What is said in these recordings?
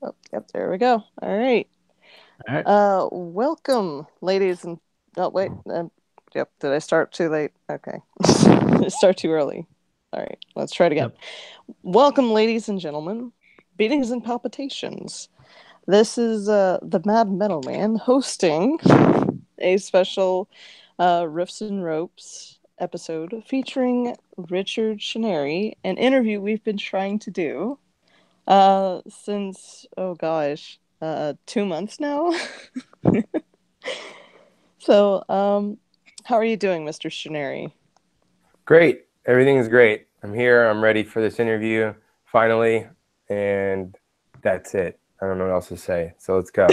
Oh, yep, there we go. All right. All right. Welcome, ladies and oh wait, yep. Did I start too late? Okay, did I start too early? All right, let's try it again. Yep. Welcome, ladies and gentlemen. Beatings and palpitations. This is the Mad Metal Man hosting a special Riffs and Ropes episode featuring Richard Shhhnary, an interview we've been trying to do since, oh gosh, 2 months now. So, how are you doing, Mr. Shhhnary? Great. Everything is great. I'm here. I'm ready for this interview finally. And that's it. I don't know what else to say. So let's go.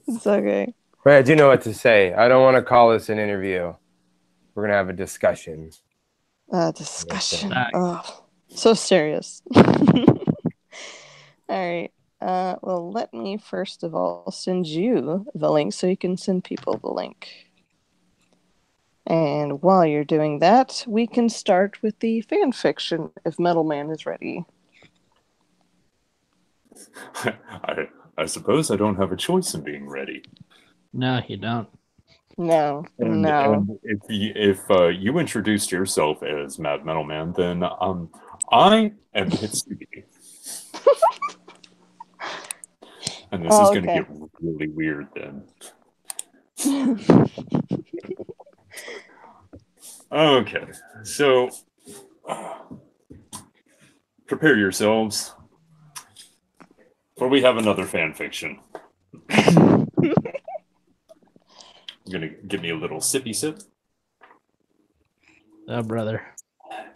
It's okay. But I do know what to say. I don't want to call this an interview. We're going to have a discussion. Discussion. Back. Oh, so serious. All right. Well, let me first of all send you the link so you can send people the link. And while you're doing that, we can start with the fan fiction if Metal Man is ready. I suppose I don't have a choice in being ready. No, you don't. No, And no. you introduced yourself as Mad Metal Man, then I am Hitsuki. And this is Oh, going to okay. get really weird then. Okay, so prepare yourselves, for we have another fan fiction. I'm gonna give me a little sippy sip, Oh, brother.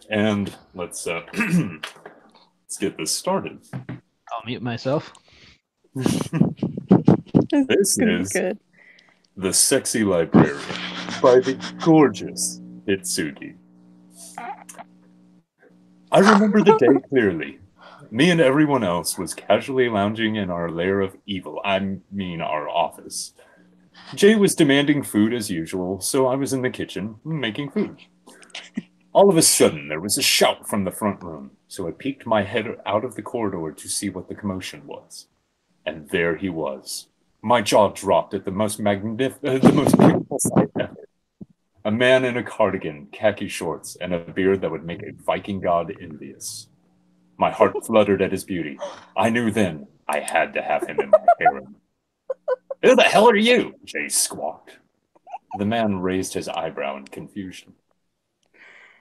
and let's let's get this started. I'll mute myself. This It's gonna be is good. The Sexy Librarian by the gorgeous Hitsuki. I remember the day clearly. Me and everyone else was casually lounging in our lair of evil. I mean, our office. Jay was demanding food as usual, so I was in the kitchen making food. All of a sudden, there was a shout from the front room, so I peeked my head out of the corridor to see what the commotion was. And there he was. My jaw dropped at the most beautiful sight ever. A man in a cardigan, khaki shorts, and a beard that would make a Viking god envious. My heart fluttered at his beauty. I knew then I had to have him in my harem. Who the hell are you? Jay squawked. The man raised his eyebrow in confusion.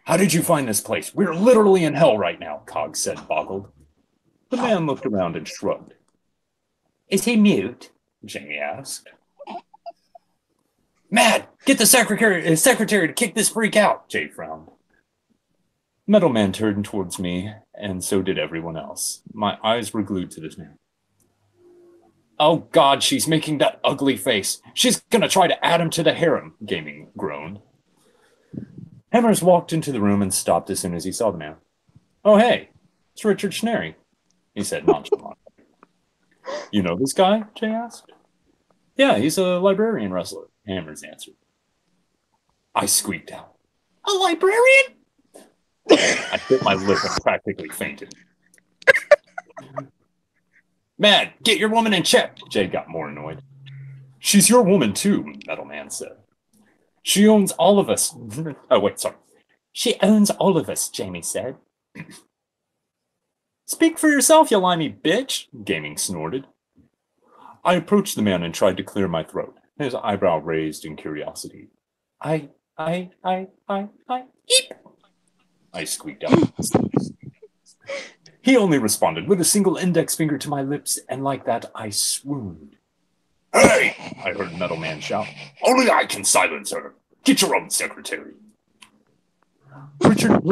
How did you find this place? We're literally in hell right now, Cog said, boggled. The man looked around and shrugged. Is he mute? Jamie asked. Mad, get the secretary to kick this freak out, Jay frowned. Metal Man turned towards me, and so did everyone else. My eyes were glued to this man. Oh God, she's making that ugly face. She's gonna try to add him to the harem, Gaming groaned. Hammers walked into the room and stopped as soon as he saw the man. Oh hey, it's Richard Shhhnary, he said nonchalantly. You know this guy? Jay asked. Yeah, he's a librarian wrestler, Hammers answered. I squeaked out. A librarian? I bit my lip and practically fainted. Mad, get your woman in check, Jay got more annoyed. She's your woman too, Metal Man said. She owns all of us. Oh, wait, sorry. She owns all of us, Jamie said. Speak for yourself, you limey bitch, Gaming snorted. I approached the man and tried to clear my throat, his eyebrow raised in curiosity. Eep! I squeaked out. He only responded with a single index finger to my lips, and like that, I swooned. Hey! I heard Metal Man shout. Only I can silence her. Get your own secretary. Richard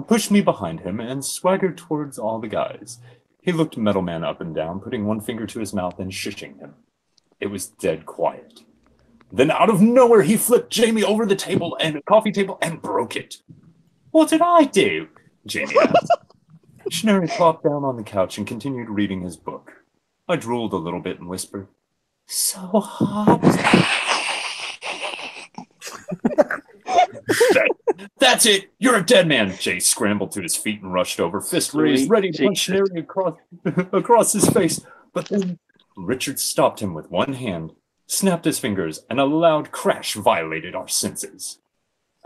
pushed me behind him and swaggered towards all the guys. He looked Metal Man up and down, putting one finger to his mouth and shushing him. It was dead quiet. Then out of nowhere, he flipped Jamie over the table and coffee table and broke it. What did I do? Jamie asked. Shhhnary plopped down on the couch and continued reading his book. I drooled a little bit and whispered, So hot. That's it! You're a dead man! Jay scrambled to his feet and rushed over, fist raised, Sweet ready to punch Jesus. Shhhnary across his face. But then Richard stopped him with one hand, snapped his fingers, and a loud crash violated our senses.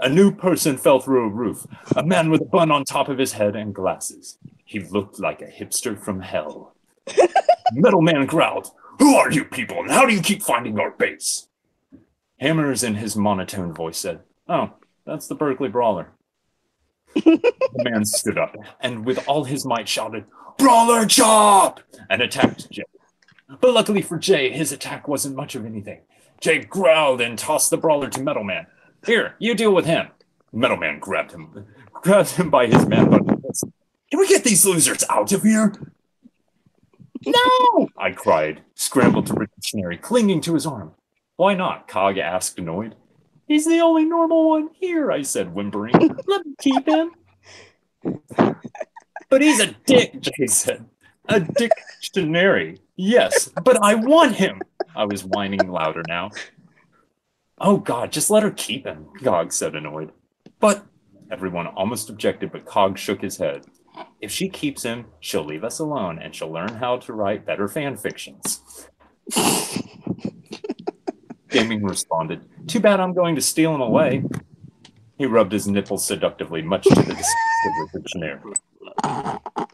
A new person fell through a roof, a man with a bun on top of his head and glasses. He looked like a hipster from hell. Metal Man growled, "Who are you people, and how do you keep finding our base?" Hammers in his monotone voice said, "Oh, that's the Berkeley Brawler." The man stood up and with all his might shouted, "Brawler chop!" and attacked Jay. But luckily for Jay, his attack wasn't much of anything. Jay growled and tossed the Brawler to Metal Man. "Here, you deal with him." Metal Man grabbed him by his man bun. "Can we get these losers out of here?" "No!" I cried, scrambled to Richard Shhhnary, clinging to his arm. "Why not?" Cog asked, annoyed. "He's the only normal one here," I said, whimpering. "Let me keep him." "But he's a dick," Jay said. "A dictionary. Yes, but I want him." I was whining louder now. "Oh, God, just let her keep him," Cog said, annoyed. "But," everyone almost objected, but Cog shook his head. "If she keeps him, she'll leave us alone, and she'll learn how to write better fan fictions." Gaming responded, "Too bad I'm going to steal him away." He rubbed his nipples seductively, much to the disgust of Richard Shhhnary.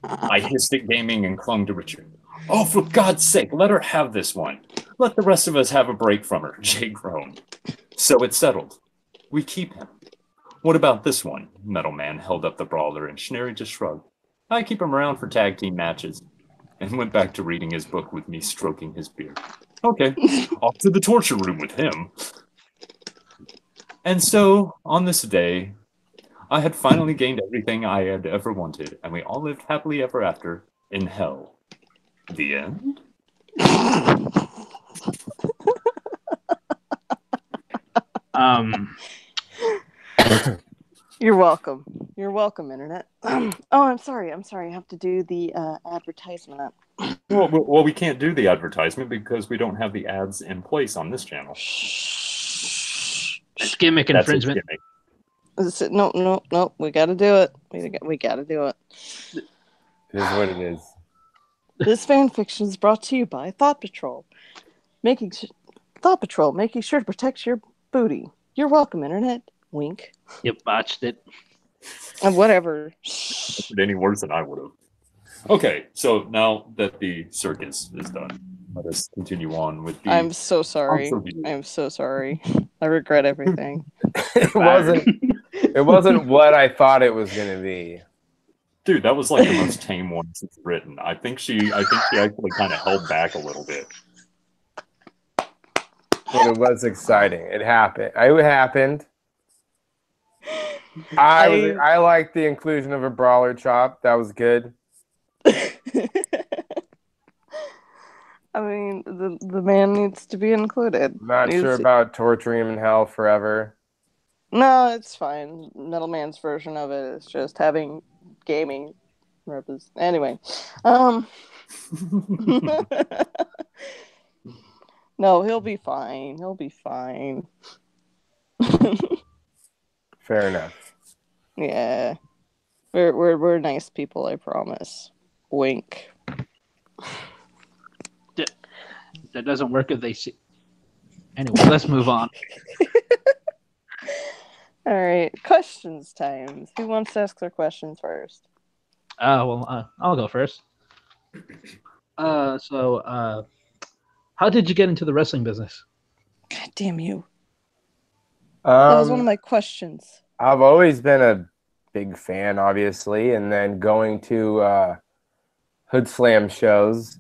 I hissed at Gaming and clung to Richard. "Oh, for God's sake, let her have this one. Let the rest of us have a break from her," Jay groaned. "So it's settled. We keep him." "What about this one?" Metal Man held up the Brawler, and Shhhnary just shrugged. "I keep him around for tag team matches," and went back to reading his book with me stroking his beard. "Okay, off to the torture room with him." And so, on this day, I had finally gained everything I had ever wanted, and we all lived happily ever after in hell. The end? You're welcome. You're welcome, Internet. Oh, I'm sorry. I have to do the advertisement. Well, we can't do the advertisement because we don't have the ads in place on this channel. It's gimmick That's a infringement. gimmick. No. We got to do it. We got to do it. It is what it is. This fan fiction is brought to you by Thought Patrol, making sure to protect your booty. You're welcome, Internet. Wink. You botched it. And whatever. It any worse than I would have. Okay, so now that the circus is done, let us continue on with the. I'm so sorry. I'm so sorry. I regret everything. It wasn't what I thought it was gonna be. Dude, that was like the most tame one since written. I think she actually kind of held back a little bit. But it was exciting. It happened. It happened. I liked the inclusion of a brawler chop. That was good. I mean, the man needs to be included. Not sure about torturing him in hell forever. No, it's fine. Metal Man's version of it is just having gaming purpose. Anyway, no, he'll be fine. He'll be fine. Fair enough. Yeah, we're nice people. I promise. Wink. That doesn't work if they see. Anyway, let's move on. All right, questions time. Who wants to ask their questions first? I'll go first. So, how did you get into the wrestling business? God damn you. That was one of my questions. I've always been a big fan, obviously, and then going to Hood Slam shows,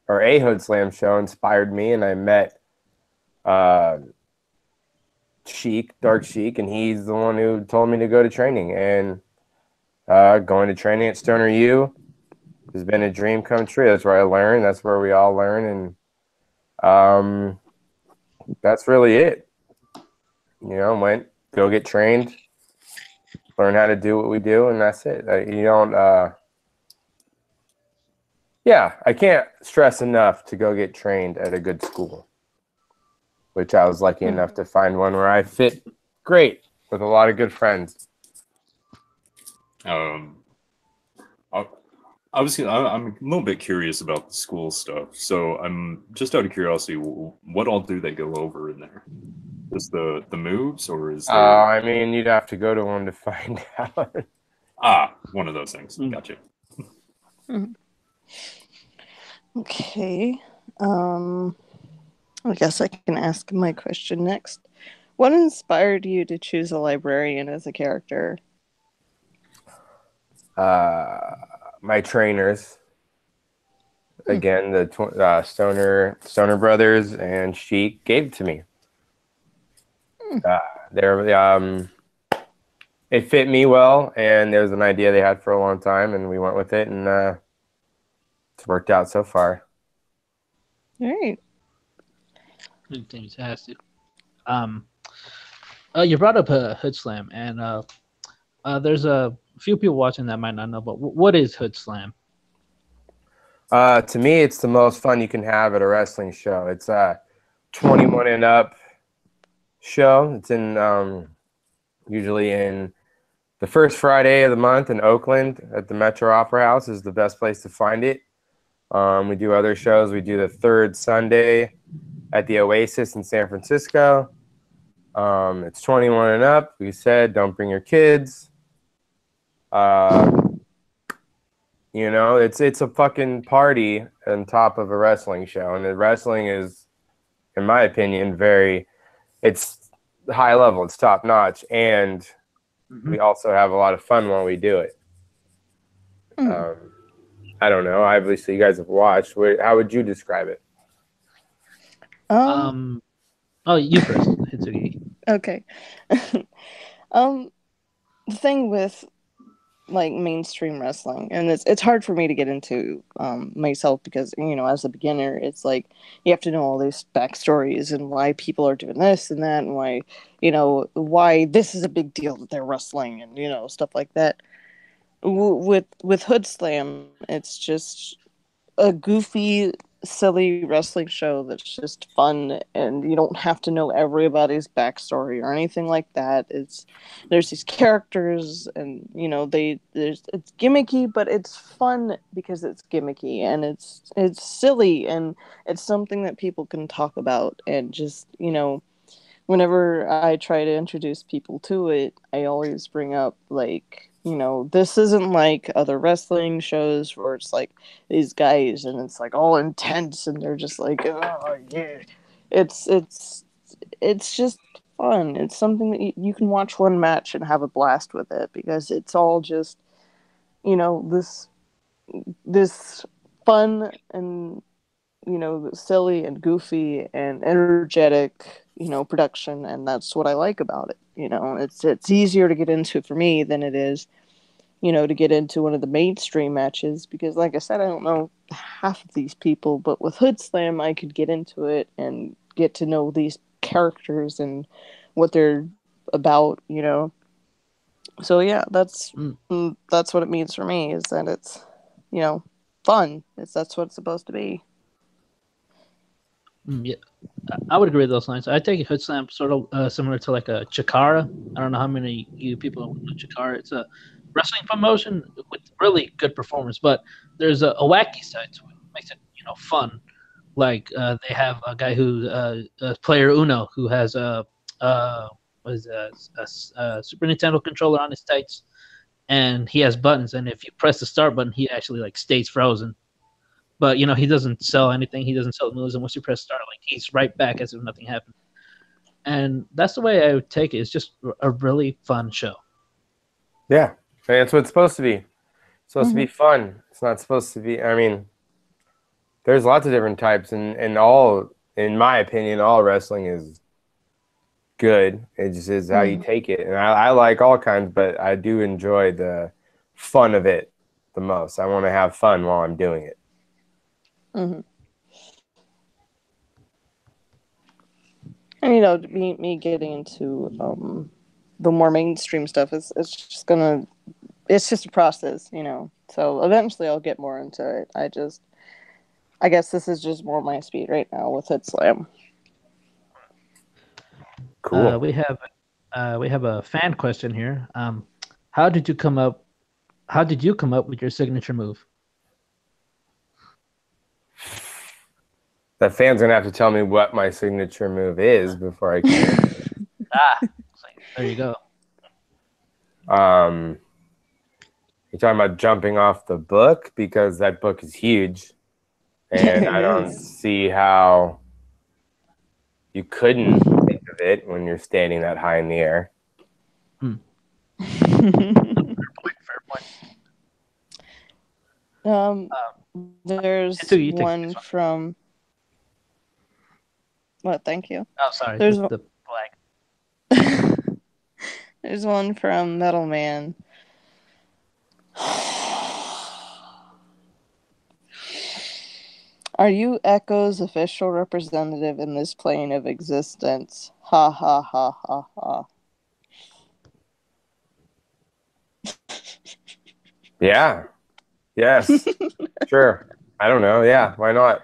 or a Hood Slam show, inspired me, and I met Dark Sheik, and he's the one who told me to go to training. And going to training at Stoner U has been a dream come true. That's where I learn. That's where we all learn, and that's really it. You know, go get trained, learn how to do what we do, and that's it. You don't. Yeah, I can't stress enough to go get trained at a good school, which I was lucky enough to find one where I fit great with a lot of good friends. Um, I, I'm a little bit curious about the school stuff, so I'm just out of curiosity, what all do they go over in there? Just the moves, or is there I mean, you'd have to go to one to find out. one of those things? Mm. Gotcha. Okay. I guess I can ask my question next. What inspired you to choose a librarian as a character? My trainers, again, the Stoner Brothers and Sheik gave it to me. They're it fit me well, and there was an idea they had for a long time, and we went with it, and it's worked out so far. All right. Fantastic. You brought up Hood Slam, and there's a few people watching that might not know, but what is Hood Slam? To me, it's the most fun you can have at a wrestling show. It's a 21 and up show. It's in usually in the first Friday of the month in Oakland at the Metro Opera House is the best place to find it. We do other shows. We do the third Sunday at the Oasis in San Francisco. It's 21 and up. We said don't bring your kids. It's a fucking party on top of a wrestling show, and the wrestling is, in my opinion, it's high level. It's top notch, and we also have a lot of fun while we do it. I don't know. Obviously, you guys have watched. How would you describe it? Oh, you first. It's okay. Okay. The thing with like mainstream wrestling, and it's hard for me to get into myself because as a beginner, it's like you have to know all these backstories and why people are doing this and that, and why this is a big deal that they're wrestling and stuff like that. With Hood Slam, it's just a goofy, silly wrestling show that's just fun, and you don't have to know everybody's backstory or anything like that. There's these characters, and it's gimmicky, but it's fun because it's gimmicky, and it's silly, and it's something that people can talk about, and just whenever I try to introduce people to it, I always bring up this isn't like other wrestling shows where it's like these guys and it's like all intense and they're just like, oh yeah. It's just fun. It's something that you can watch one match and have a blast with it because it's all just this fun and silly and goofy and energetic, production, and that's what I like about it. It's easier to get into for me than it is, to get into one of the mainstream matches because, like I said, I don't know half of these people, but with Hood Slam, I could get into it and get to know these characters and what they're about. So yeah, that's what it means for me is that it's, fun. That's what it's supposed to be. Yeah, I would agree with those lines. I take Hood Slam sort of similar to like a Chikara. I don't know how many you people know Chikara. It's a wrestling promotion with really good performance, but there's a wacky side to it. It makes it fun. Like they have a guy who player Uno who has was a Super Nintendo controller on his tights, and he has buttons. And if you press the start button, he actually like stays frozen. But he doesn't sell anything. He doesn't sell moves, and once you press start, like he's right back as if nothing happened. And that's the way I would take it. It's just a really fun show. Yeah, and that's what it's supposed to be. It's supposed to be fun. It's not supposed to be. I mean, there's lots of different types, and all, in my opinion, all wrestling is good. It just is how you take it, and I like all kinds, but I do enjoy the fun of it the most. I want to have fun while I'm doing it. Mm-hmm. And me getting into the more mainstream stuff is it's just a process, So eventually I'll get more into it. I guess this is just more my speed right now with Hood Slam. Cool. We have a fan question here. How did you come up How did you come up with your signature move? The fan's gonna have to tell me what my signature move is before I can. There you go. You're talking about jumping off the book because that book is huge, and It I don't is. see how you couldn't think of it when you're standing that high in the air. Fair point. There's you take one this one. from. What? Thank you. Oh, sorry. There's The flag. There's one from Metal Man. Are you Echo's official representative in this plane of existence? Ha ha ha ha ha. Yeah. Yes. Sure. I don't know. Yeah. Why not?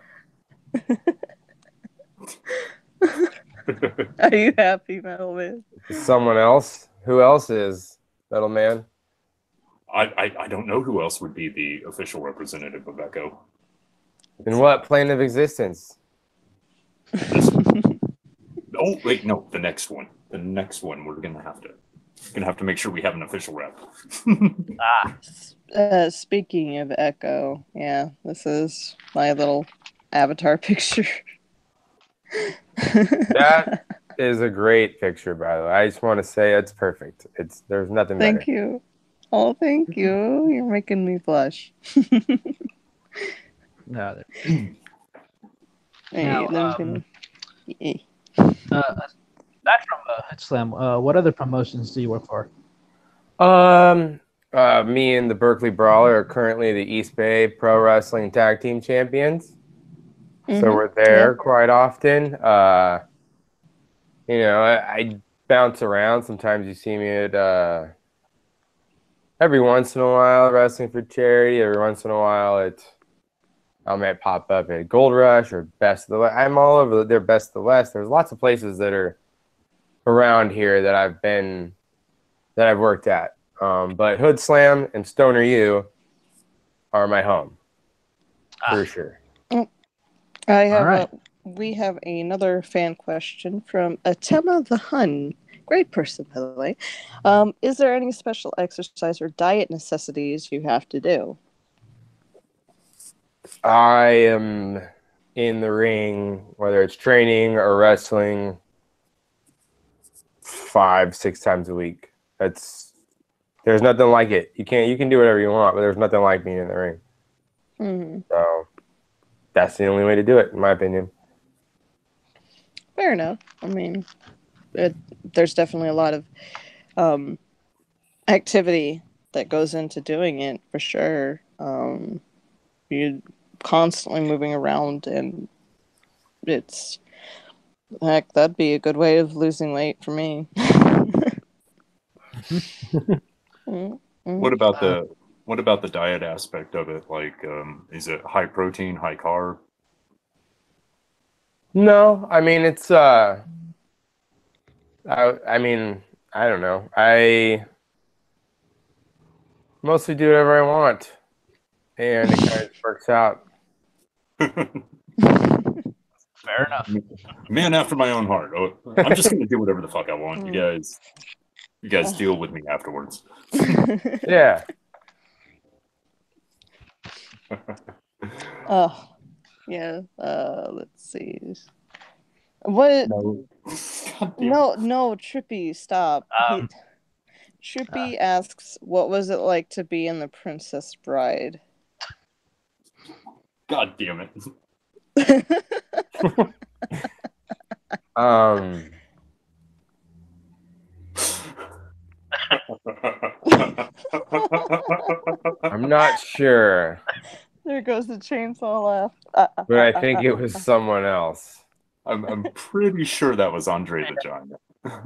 Are you happy, Metal Man? Someone else? Who else is Metal Man? I don't know who else would be the official representative of Echo. In what plane of existence? Oh wait, no, the next one. The next one we're gonna have to make sure we have an official rep. Speaking of Echo, yeah, this is my little avatar picture. That is a great picture, by the way. I just want to say it's perfect. There's nothing better. Thank you. Oh, thank you. You're making me blush. No, Hey, Now, there's gonna. Yeah. aside from Hit Slam, what other promotions do you work for? Me and the Berkeley Brawler are currently the East Bay Pro Wrestling Tag Team Champions. So we're there quite often. I bounce around. Sometimes you see me at every once in a while wrestling for charity. Every once in a while I might pop up at Gold Rush or Best of the West. I'm all over their Best of the West. There's lots of places that are around here that I've worked at. But Hood Slam and Stoner U are my home for sure. We have another fan question from Atema the Hun. Great person, by the way. Is there any special exercise or diet necessities you have to do? I am in the ring, whether it's training or wrestling, 5-6 times a week. There's nothing like it. You can do whatever you want, but there's nothing like being in the ring. Mm-hmm. So that's the only way to do it, in my opinion. Fair enough. I mean, there's definitely a lot of activity that goes into doing it, for sure. You're constantly moving around, and that'd be a good way of losing weight for me. What about the diet aspect of it? Like, is it high protein, high carb? No, I mean it's I don't know. I mostly do whatever I want, and it kind of works out. Fair enough. Man after my own heart. Oh, I'm just gonna do whatever the fuck I want. You guys deal with me afterwards. Yeah. Oh, yeah. Let's see. What? No, Trippy, stop. Trippy asks, "What was it like to be in The Princess Bride?" God damn it. I'm not sure. There goes the chainsaw laugh. But I think it was someone else. I'm pretty sure that was Andre the Giant.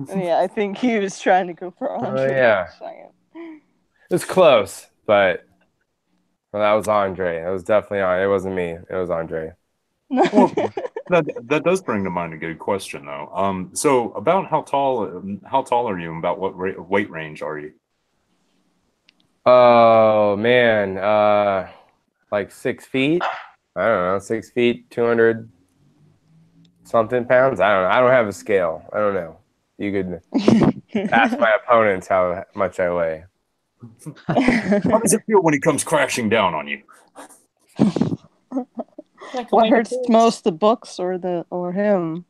Yeah, I think he was trying to go for Andre. Yeah. The It was close, but that was Andre. It was definitely on. It wasn't me. It was Andre. Well, that does bring to mind a good question, though. So about how tall are you, and about what weight range are you? Oh man, like 6 feet. I don't know, 6 feet, 200 something pounds. I don't know. I don't have a scale. I don't know. You could ask my opponents how much I weigh. How does it feel when he comes crashing down on you? What hurts most, the books or him?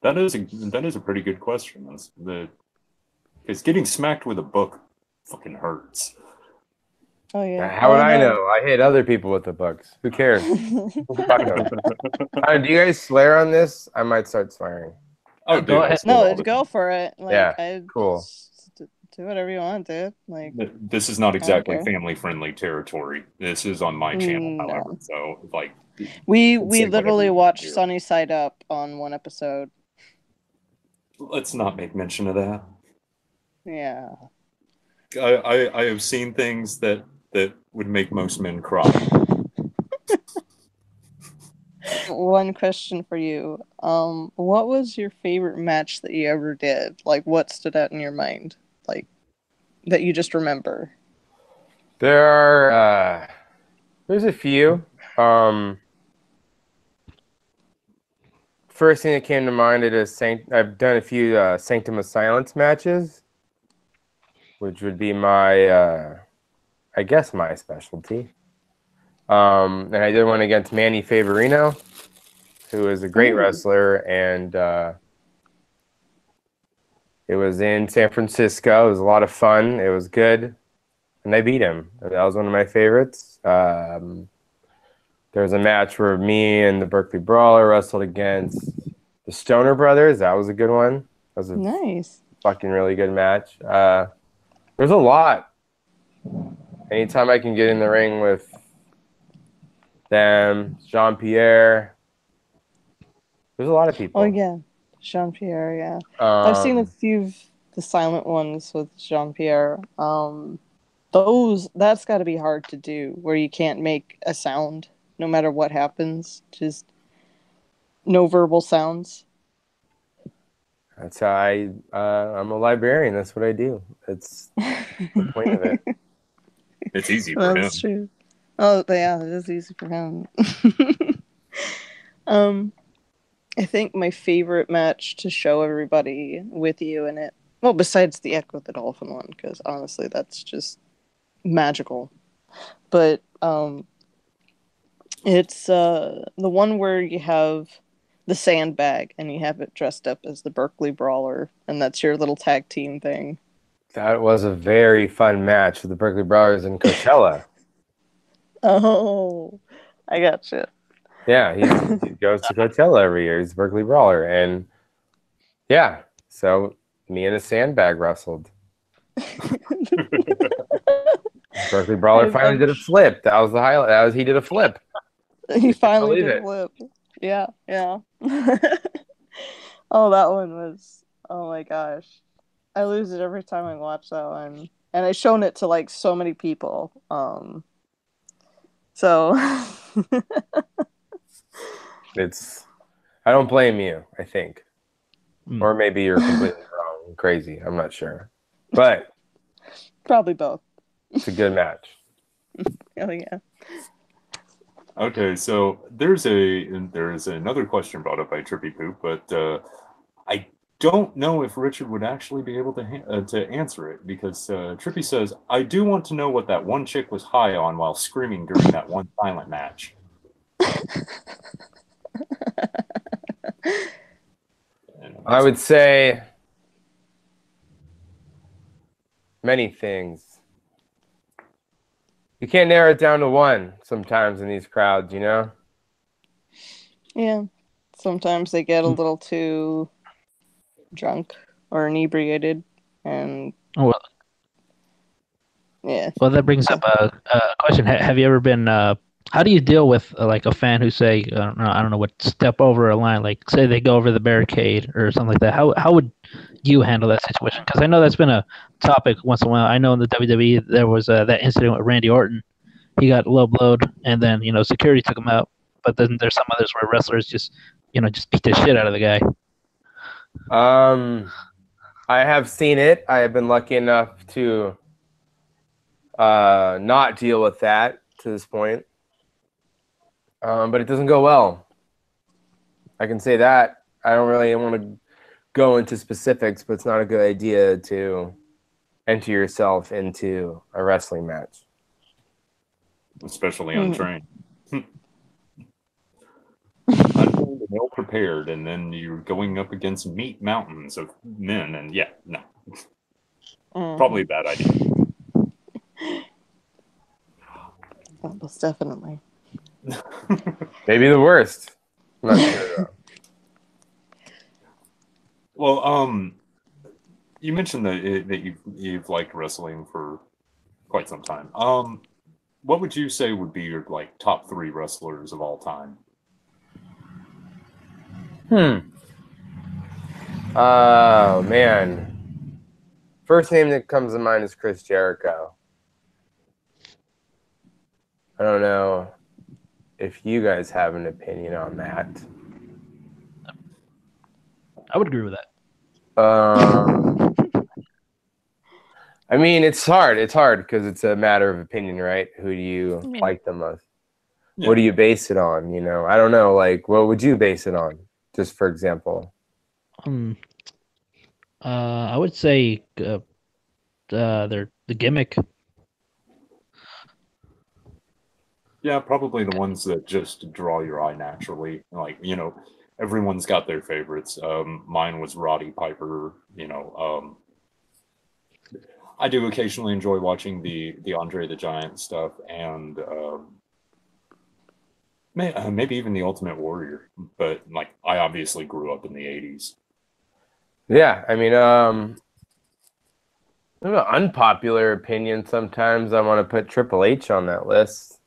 That is a pretty good question. Because getting smacked with a book fucking hurts. Oh yeah. How would I know? I hit other people with the books. Who cares? Fuck them. Do you guys swear on this? I might start swearing. Oh, Go dude, ahead. No, go for it. Like, Yeah, cool. Do whatever you want, dude. Like, this is not exactly care. family-friendly territory. This is on my channel, however. So, like, we say literally whatever watched you do. Sunny Side Up on one episode. Let's not make mention of that. Yeah. I have seen things that would make most men cry. One question for you. What was your favorite match that you ever did? Like, what stood out in your mind? Like, that you just remember? There's a few. First thing that came to mind is I've done a few Sanctum of Silence matches, which would be my, I guess, my specialty. And I did one against Manny Favorino, who is a great wrestler, and it was in San Francisco. It was a lot of fun. It was good, and I beat him. That was one of my favorites. There was a match where me and the Berkeley Brawler wrestled against the Stoner Brothers. That was a good one. That was a Nice. fucking really good match. There's a lot. Anytime I can get in the ring with them, Jean-Pierre. There's a lot of people. Oh yeah, Jean-Pierre. Yeah, I've seen a few of the silent ones with Jean-Pierre. That's got to be hard to do, where you can't make a sound no matter what happens, just no verbal sounds. That's how I'm a librarian. That's what I do. That's the point of it. It's easy for him. That's true. Oh yeah, it is easy for him. I think my favorite match to show everybody with you in it, well, besides the Echo the Dolphin one, because honestly, that's just magical. But it's the one where you have the sandbag and you have it dressed up as the Berkeley Brawler, and that's your little tag team thing. That was a very fun match with the Berkeley Brawlers in Coachella. Oh, I gotcha. Yeah, he goes to Coachella every year. He's a Berkeley Brawler. And yeah, so me and a sandbag wrestled. Berkeley Brawler finally did a flip. That was the highlight. He did a flip. He finally did a flip. Yeah, yeah. Oh, that one was, oh my gosh. I lose it every time I watch that one. And I've shown it to like so many people. So I don't blame you, I think. Or maybe you're completely wrong and crazy. I'm not sure. But probably both. It's a good match. Oh yeah. Okay, so there is another question brought up by Trippy Poop, but I don't know if Richard would actually be able to answer it, because Trippy says, I do want to know what that one chick was high on while screaming during that one silent match. I would say many things. You can't narrow it down to one sometimes in these crowds, you know? Yeah. Sometimes they get a little too drunk or inebriated, and yeah. Well, that brings up a question. Have you ever been? How do you deal with like a fan who say, I don't know what, step over a line? Like, say they go over the barricade or something like that. How would you handle that situation? Because I know that's been a topic once in a while. I know in the WWE there was that incident with Randy Orton. He got low blowed, and then security took him out. But then there's some others where wrestlers just beat the shit out of the guy. I have seen it. I have been lucky enough to not deal with that to this point. But it doesn't go well. I can say that. I don't really want to go into specifics, but it's not a good idea to enter yourself into a wrestling match. Especially untrained. Untrained and ill prepared, and then you're going up against meat mountains of men, and yeah, no. Probably a bad idea. Most definitely. Maybe the worst. I'm not sure though. Well, you mentioned that you've liked wrestling for quite some time. What would you say would be your like top 3 wrestlers of all time? Oh man. First name that comes to mind is Chris Jericho. I don't know if you guys have an opinion on that. I would agree with that. I mean, it's hard. It's hard because it's a matter of opinion, right? Who do you like the most? Yeah. What do you base it on? You know, I don't know. Like, what would you base it on? Just for example. I would say they're the gimmick. Yeah, probably the ones that just draw your eye naturally. Like, you know, everyone's got their favorites. Mine was Roddy Piper. You know, I do occasionally enjoy watching the Andre the Giant stuff, and maybe even the Ultimate Warrior. But like, I obviously grew up in the '80s. Yeah, I mean, I have an unpopular opinion. Sometimes I want to put Triple H on that list.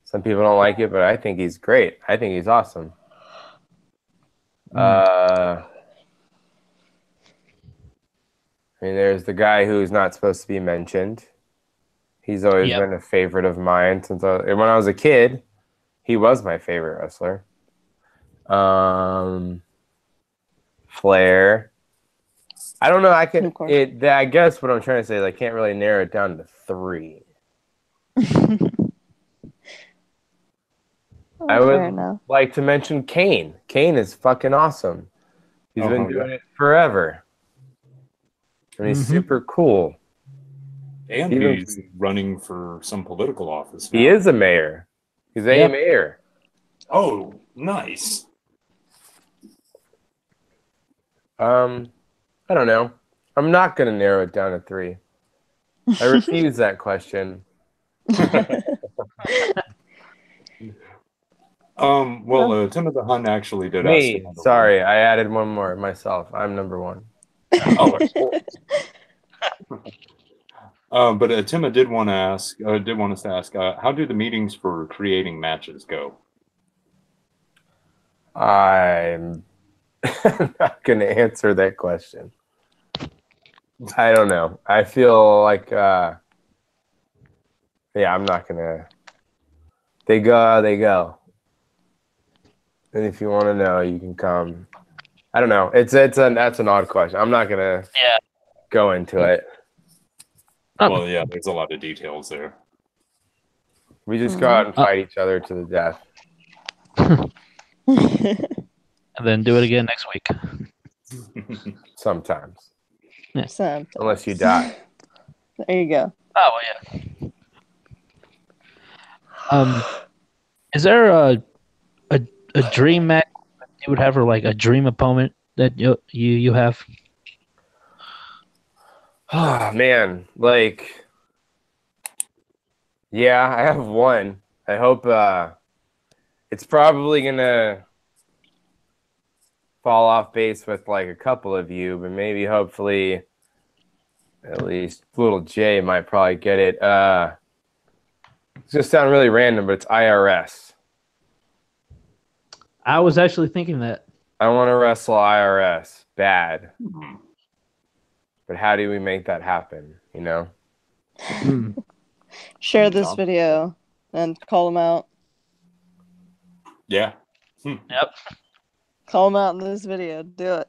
Some people don't like it, but I think he's great. I think he's awesome. I mean, there's the guy who's not supposed to be mentioned. He's always been a favorite of mine since when I was a kid. He was my favorite wrestler. Flair. I don't know. I guess what I'm trying to say is I can't really narrow it down to 3. I would like to mention Kane. Kane is fucking awesome. He's been doing it forever. And he's super cool. And he's running for some political office now. He is a mayor. He's a mayor. Oh, nice. I don't know. I'm not going to narrow it down to 3. I refuse that question. Well, Tim of the Hun actually did me. Ask sorry, I added one more myself. I'm number 1. Oh, but Timma did want us to ask, how do the meetings for creating matches go? I'm not going to answer that question. I don't know. I feel like, I'm not going to. They go. And if you want to know, you can come. I don't know. That's an odd question. I'm not going to go into it. Well, yeah, there's a lot of details there. We just go out and fight each other to the death. And then do it again next week. Sometimes. Yeah. Sometimes. Unless you die. There you go. Oh, yeah. Is there a dream match you would have, or like a dream opponent that you have? Oh man, like, yeah, I have one. I hope it's probably gonna fall off base with like a couple of you, but maybe hopefully at least little Jay might probably get it. It's gonna sound really random, but it's IRS. I was actually thinking that. I want to wrestle IRS bad. But how do we make that happen, you know? Share this video and call them out. Yeah. Yep. Call them out in this video. Do it.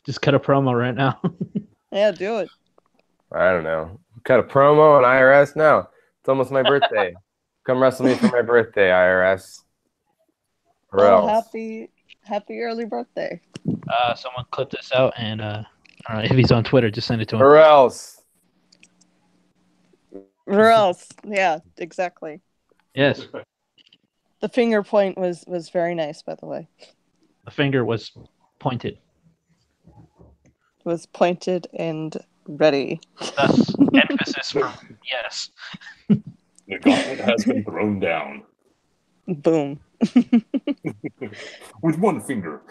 Just cut a promo right now. Yeah, do it. I don't know. Cut a promo on IRS? No. It's almost my birthday. Come wrestle me for my birthday, IRS. Or Oh, else. happy early birthday. Someone clip this out, and if he's on Twitter, just send it to him. Or else. Or else. Yeah, exactly. Yes, The finger point was very nice, by the way. the finger was pointed. Was pointed and ready. Thus, emphasis for yes. The gauntlet has been thrown down Boom. with one finger.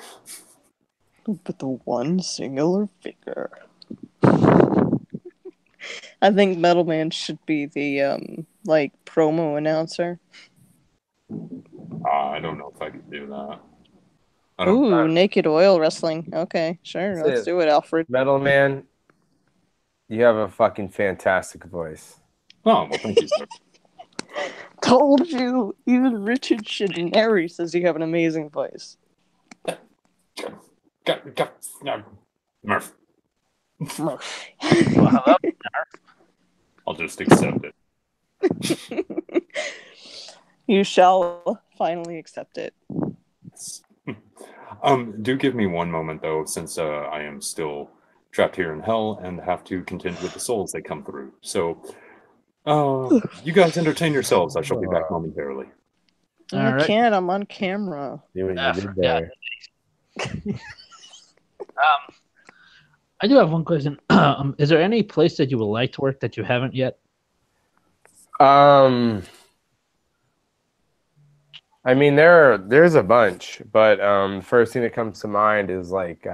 But the one singular finger. I think Metal Man should be the promo announcer. I don't know if I can do that. Ooh, naked oil wrestling. Okay, sure, let's do it, Alfred. Metal Man, you have a fucking fantastic voice. Oh, well, thank you, sir. Told you. Even Richard Shhhnary says you have an amazing voice. Murph. Well, hello. I'll just accept it. You shall finally accept it. Do give me one moment, though, since I am still trapped here in hell and have to contend with the souls that come through. So, you guys entertain yourselves. I shall be back momentarily. I can't. I'm on camera. See what you did there. I do have one question. Is there any place that you would like to work that you haven't yet? I mean, there's a bunch, but the first thing that comes to mind is like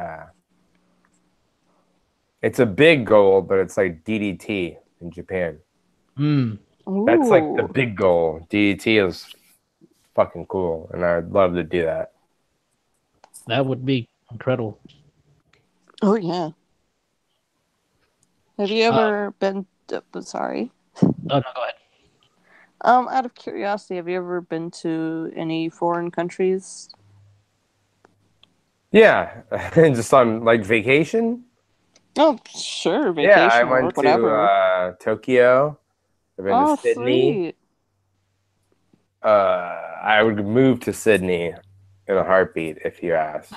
it's a big goal, but it's like DDT in Japan. That's like the big goal. DDT is fucking cool, and I'd love to do that. That would be incredible. Oh yeah. Have you ever been? Sorry. Oh no, go ahead. Out of curiosity, have you ever been to any foreign countries? Yeah, just on like vacation. Oh, sure, vacation. Yeah, I went whatever. to Tokyo. I've been to Sydney. Sweet. I would move to Sydney in a heartbeat if you asked.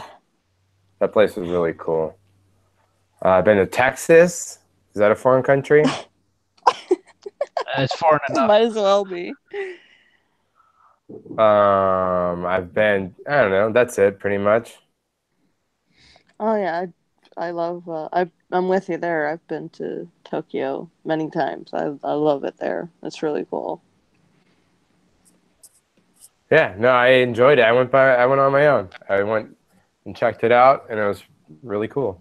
That place was really cool. I've been to Texas. Is that a foreign country? It's foreign enough. Might as well be. I've been. I don't know. That's it, pretty much. Oh yeah, I love. I'm with you there. I've been to Tokyo many times. I love it there. It's really cool. Yeah, no, I enjoyed it. I went on my own. I went and checked it out, and it was really cool.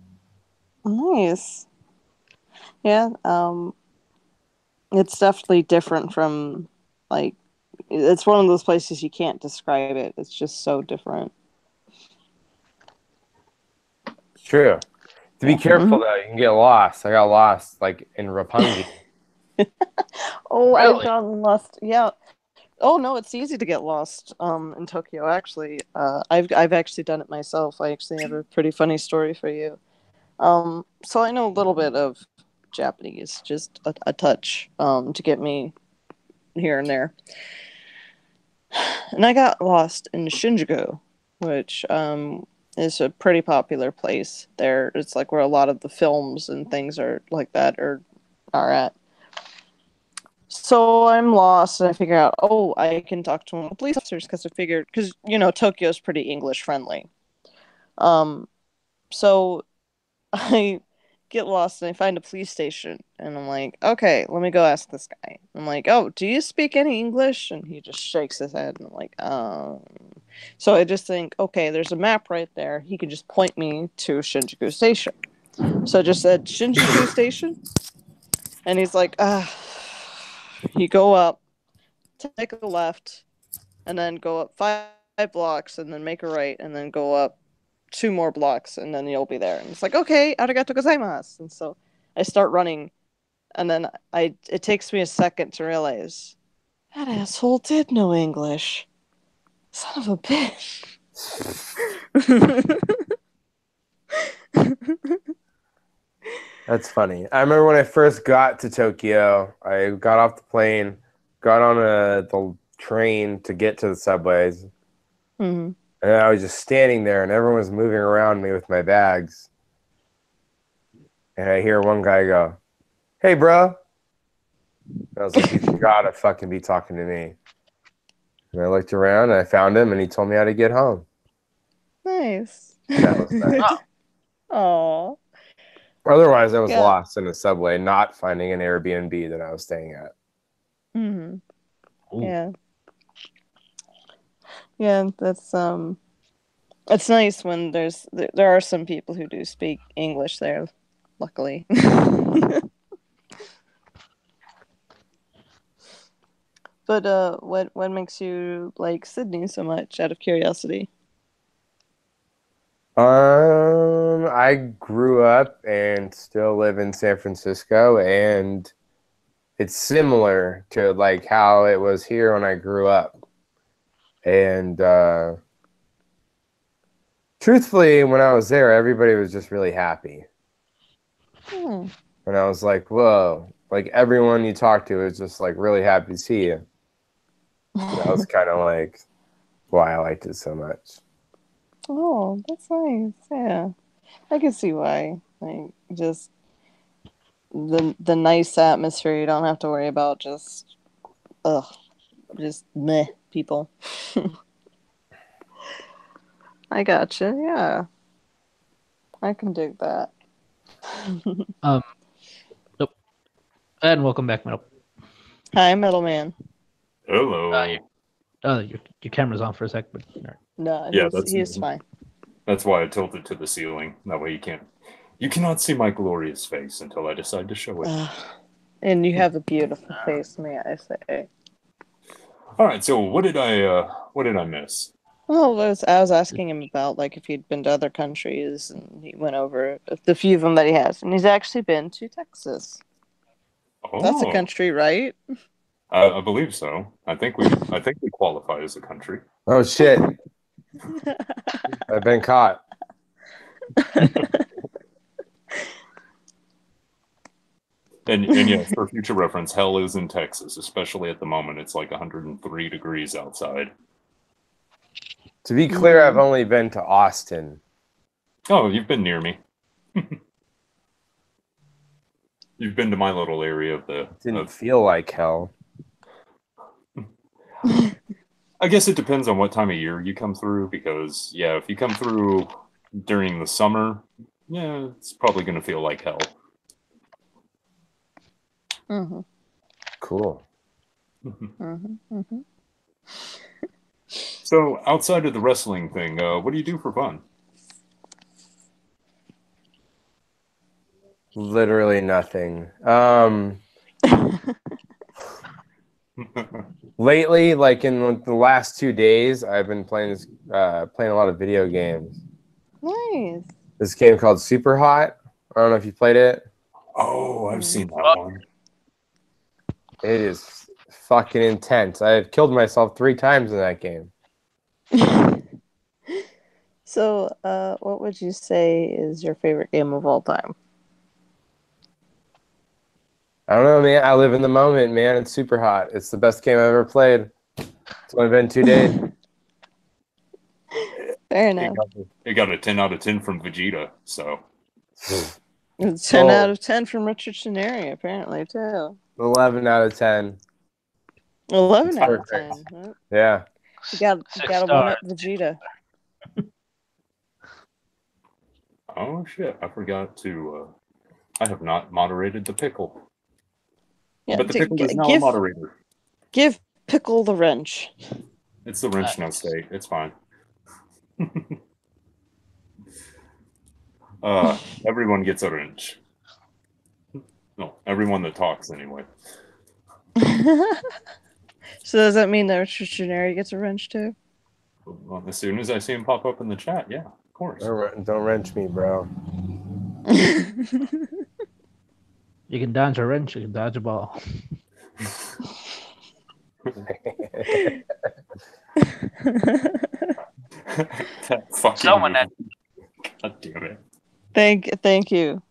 Nice. Yeah. It's definitely different from like. It's one of those places you can't describe it. It's just so different. It's true. To be careful though, you can get lost. I got lost like in Roppongi. Oh, Really? I've gotten lost. Yeah. Oh no, it's easy to get lost. In Tokyo, actually, I've actually done it myself. I actually have a pretty funny story for you. So I know a little bit of Japanese, just a touch, to get me here and there. And I got lost in Shinjuku, which is a pretty popular place there. It's like where a lot of the films and things are like that are at. So I'm lost, and I figure out, oh, I can talk to one of the police officers because Tokyo's pretty English friendly. So I get lost and I find a police station, and I'm like, okay, let me go ask this guy. I'm like, oh, do you speak any English? And he just shakes his head, and I'm like, So I just think, okay, there's a map right there. He could just point me to Shinjuku Station. So I just said Shinjuku Station, and he's like, you go up, take a left, and then go up 5 blocks, and then make a right, and then go up 2 more blocks, and then you'll be there. And it's like, okay, arigato gozaimasu. And so I start running, and then it takes me a second to realize that asshole did know English. Son of a bitch. That's funny. I remember when I first got to Tokyo, I got off the plane, got on the train to get to the subways, Mhm. and I was just standing there, and everyone was moving around me with my bags. And I hear one guy go, "Hey, bro." I was like, "He's gotta fucking be talking to me." And I looked around, and I found him, and he told me how to get home. Nice. That was nice. Aw. Otherwise, I was Yeah. lost in a subway, not finding an Airbnb that I was staying at. Mhm. Ooh. Yeah. Yeah, that's it's nice when there are some people who do speak English there, luckily. But what makes you like Sydney so much, out of curiosity? I grew up and still live in San Francisco, and it's similar to like how it was here when I grew up. And truthfully, when I was there, everybody was just really happy. Hmm. And I was like, whoa, like everyone you talk to is just like really happy to see you. That was kind of like why I liked it so much. Oh, that's nice. Yeah, I can see why. Like, just the nice atmosphere. You don't have to worry about just meh people. I gotcha. Yeah, I can dig that. Nope. And welcome back, Metal. Hi, middleman. Hello. Your camera's on for a sec, but No, Yeah, he's fine. that's why I tilted to the ceiling. That way you cannot see my glorious face until I decide to show it. And you have a beautiful face, may I say. All right, so what did I miss? Well, I was asking him about like if he'd been to other countries, and he went over the few of them that he has, and he's actually been to Texas. That's a Oh, country, right? I believe so. I think we qualify as a country. Oh shit, I've been caught. And yes, for future reference, hell is in Texas, especially at the moment. It's like 103 degrees outside. To be clear, I've only been to Austin. Oh, you've been near me. You've been to my little area of the. Didn't feel like hell. I guess it depends on what time of year you come through, because yeah, if you come through during the summer, yeah, it's probably going to feel like hell. Mm-hmm. Cool. Mm-hmm. Mm-hmm. So, outside of the wrestling thing, what do you do for fun? Literally nothing. Lately, like in the last 2 days, I've been playing a lot of video games. Nice. This game called Super Hot. I don't know if you played it. Oh, I've seen that one. It is fucking intense. I have killed myself 3 times in that game. So, what would you say is your favorite game of all time? I don't know, man. I live in the moment, man. It's super hot. It's the best game I've ever played. It's only been 2 days. Fair enough. It got a 10 out of 10 from Vegeta, so. It's 10 out of 10 from Richard Shhhnary, apparently, too. 11 out of 10. 11 out of 10. Huh? Yeah. You gotta one up Vegeta. Oh shit! I forgot to. I have not moderated the pickle. Yeah, But the pickle is now a moderator. Give Pickle the wrench. It's the wrench no state. It's fine. Everyone gets a wrench. No, everyone that talks anyway. So does that mean that Richard Shhhnary gets a wrench too? Well, as soon as I see him pop up in the chat, yeah, of course. Don't wrench me, bro. you can dodge a wrench, you can dodge a ball. That fucking Someone that. God damn it. Thank you,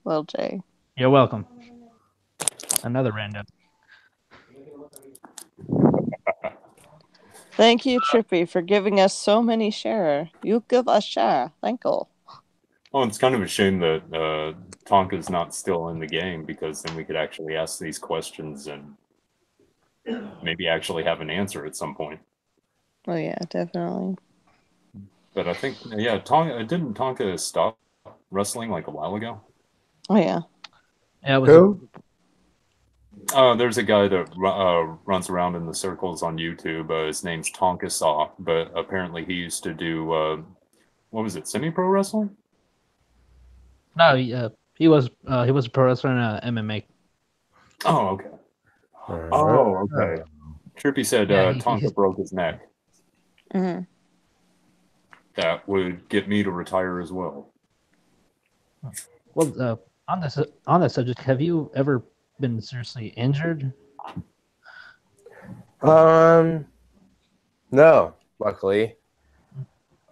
Lil J. You're welcome. Another random. Thank you, Trippy, for giving us so many share. You give us share. Thank you. Oh, it's kind of a shame that Tonka's not still in the game, because then we could actually ask these questions and maybe actually have an answer at some point. Oh yeah, definitely. But I think, yeah, didn't Tonka stop wrestling like a while ago? Oh yeah. Yeah, it was Who? There's a guy that runs around in the circles on YouTube. His name's Tonka Saw, but apparently he used to do what was it, semi-pro wrestling? no, he was a pro wrestler in MMA. Oh, okay. Oh, okay. Trippy said Yeah, Tonka broke his neck. Mm-hmm. That would get me to retire as well. Well, on that subject, have you ever been seriously injured? No, luckily.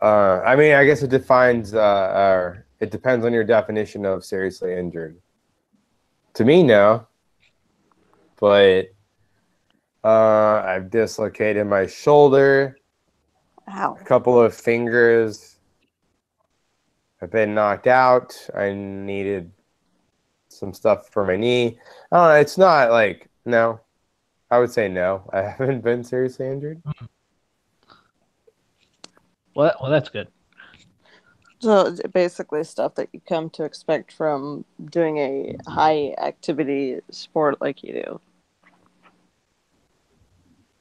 I mean, I guess it depends on your definition of seriously injured. To me, no. But I've dislocated my shoulder, Wow. a couple of fingers. I've been knocked out. I needed some stuff for my knee. I don't know. It's not like, no. I would say no. I haven't been seriously injured. Well, that's good. So it's basically stuff that you come to expect from doing a high activity sport like you do.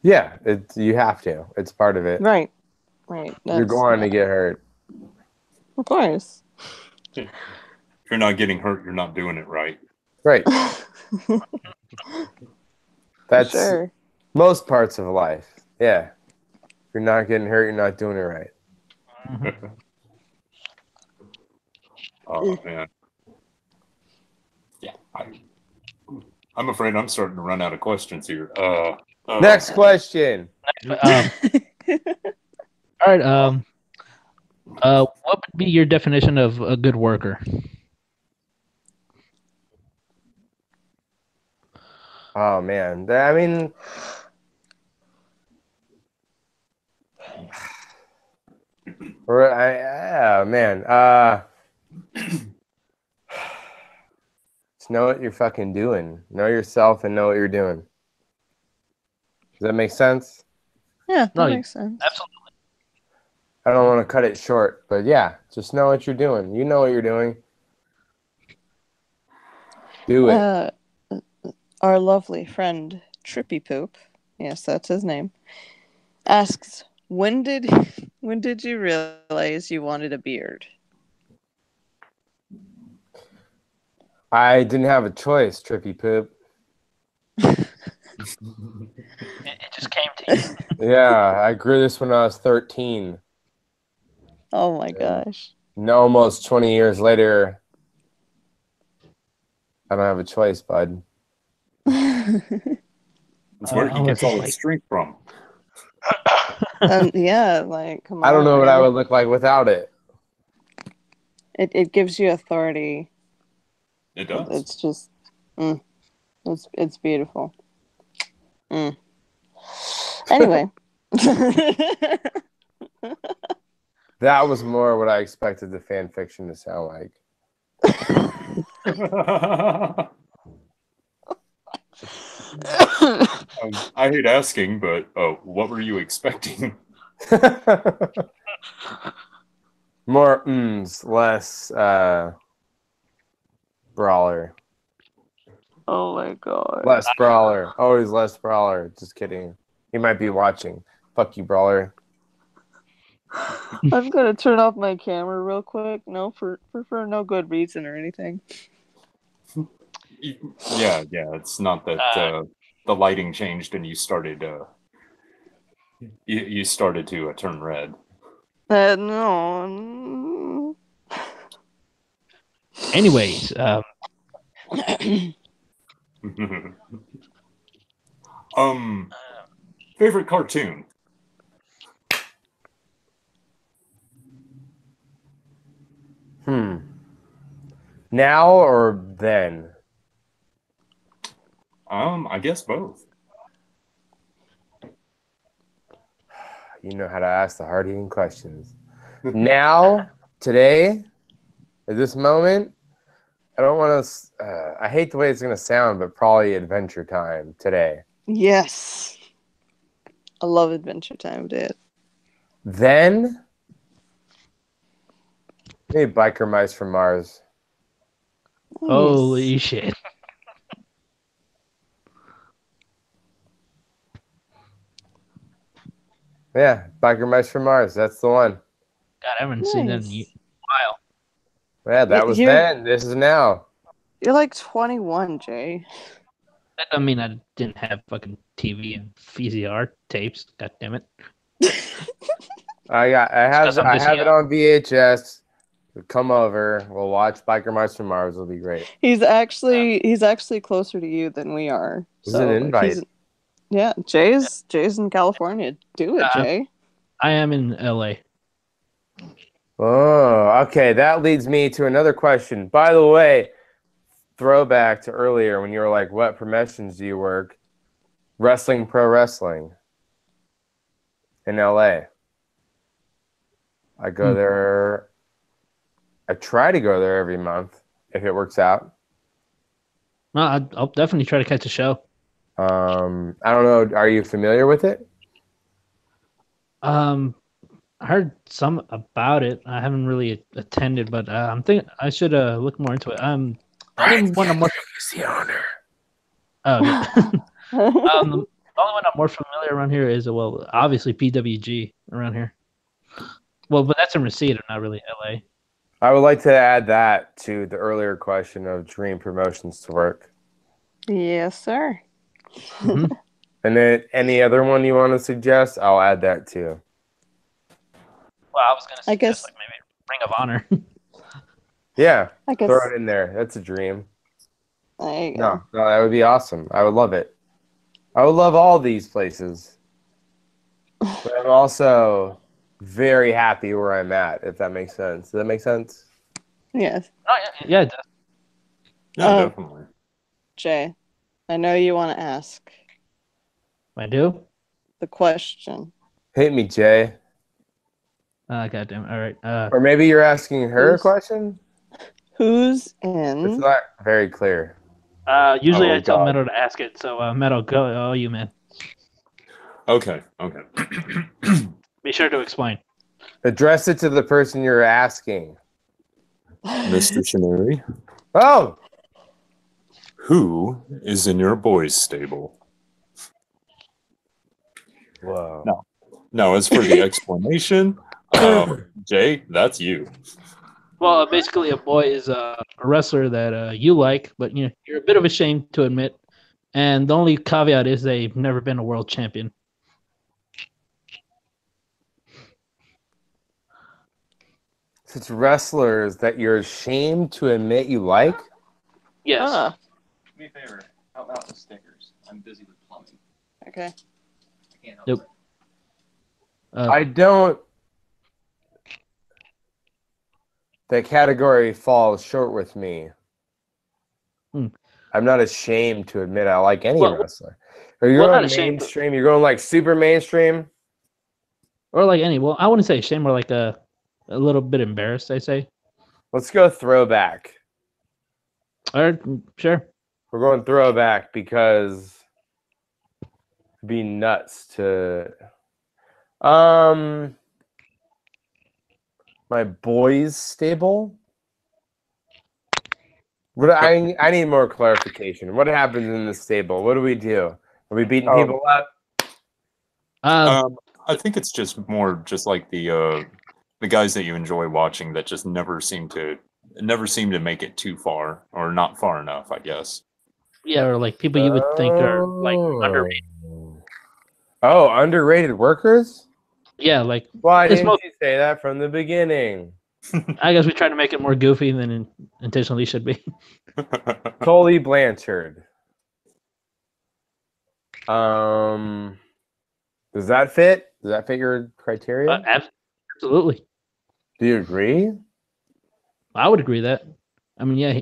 Yeah, you have to. It's part of it. Right. Right. You're going to get hurt. Of course. If you're not getting hurt, you're not doing it right. Right. That's sure. most parts of life. Yeah. If you're not getting hurt, you're not doing it right. Oh, man. Yeah. I'm afraid I'm starting to run out of questions here. Next question. All right. What would be your definition of a good worker? Oh, man. I mean, just know what you're fucking doing. Know yourself and know what you're doing. Does that make sense? Yeah, that makes sense. Absolutely. I don't want to cut it short, but yeah, just know what you're doing. You know what you're doing. Do it. Our lovely friend Trippy Poop, yes, that's his name, asks, when did you realize you wanted a beard? I didn't have a choice, Trippy Poop. It just came to you. Yeah, I grew this when I was 13. Oh my gosh. No, almost 20 years later, I don't have a choice, bud. It's where he gets all his strength from. Yeah, like, come on. I don't know what I would look like without it. It gives you authority. It does. It's just, it's beautiful. Anyway. That was more what I expected the fan fiction to sound like. I hate asking, but what were you expecting? More less brawler. Oh my god. Less brawler. Always less brawler. Just kidding. He might be watching. Fuck you, brawler. I'm gonna turn off my camera real quick. No, for no good reason or anything. Yeah. It's not that the lighting changed and you started you started to turn red. No. Anyways, favorite cartoon? Now or then? I guess both. You know how to ask the hard-hitting questions. Now, today, at this moment, I don't want to. I hate the way it's going to sound, but probably Adventure Time today. Yes. I love Adventure Time, dude. Then, maybe Biker Mice from Mars. Holy shit. Yeah, Biker Mice from Mars. That's the one. God, I haven't seen that in a while. Yeah, that was You're- then. This is now. You're like 21, Jay. That doesn't mean I didn't have fucking TV and VCR tapes. God damn it. I have it on VHS. Come over. We'll watch Biker Mice from Mars. It'll be great. He's actually closer to you than we are. This is an invite. Yeah, Jay's in California. Do it, Jay. I am in LA. Oh, okay. That leads me to another question. By the way, throwback to earlier when you were like, what promotions do you work? Wrestling, pro wrestling in LA. I go there. I try to go there every month if it works out. Well, I'll definitely try to catch a show. I don't know. Are you familiar with it? I heard some about it. I haven't really attended, but I'm thinking I should look more into it. Brian, one I'm more the owner. Oh, okay. The only one I'm more familiar around here is obviously PWG around here. Well, but that's in Reseda, not really LA. I would like to add that to the earlier question of dream promotions to work. Yes, sir. Mm-hmm. And then any other one you want to suggest, I'll add that too. Well, I was going to suggest guess, like maybe Ring of Honor. Yeah, I guess, throw it in there. That's a dream. There you go. No, that would be awesome. I would love it. I would love all these places. But I'm also very happy where I'm at, if that makes sense. Does that make sense? Yes. Oh, yeah, it does. Yeah, definitely. Jay, I know you want to ask I do? the question. Hit me, Jay. Goddamn. All right. Or maybe you're asking her a question? Who's in? It's not very clear. Usually Oh, I tell God. Meadow to ask it, so Meadow, go. Oh, you man. Okay. Be sure to explain. Address it to the person you're asking. Mr. Shhhnary, Oh! who is in your boys' stable? Whoa. No, as for the explanation, Jay, that's you. Well, basically, a boy is a wrestler that you like, but you're a bit of ashamed to admit. And the only caveat is they've never been a world champion. It's wrestlers that you're ashamed to admit you like? Yes. Ah, Do me a favor. Help out with stickers. I'm busy with plumbing. okay. I can't help Nope. it. I don't. That category falls short with me. I'm not ashamed to admit I like any wrestler. Are you going mainstream? You're going like super mainstream? Or like any. Well, I wouldn't say ashamed, or like a little bit embarrassed, I say. Let's go throwback. All right, sure. We're going throwback because it'd be nuts to. My boys' stable. What I need more clarification. What happens in the stable? What do we do? Are we beating people up? I think it's just more just like the guys that you enjoy watching that just never seem to make it too far or not far enough, I guess. Yeah, or like people you would think are like underrated. Oh, underrated workers? Yeah, like Why didn't you say that from the beginning? I guess we try to make it more goofy than it intentionally should be. Tully Blanchard. Does that fit? Does that fit your criteria? Absolutely. Do you agree? I would agree that. I mean, yeah.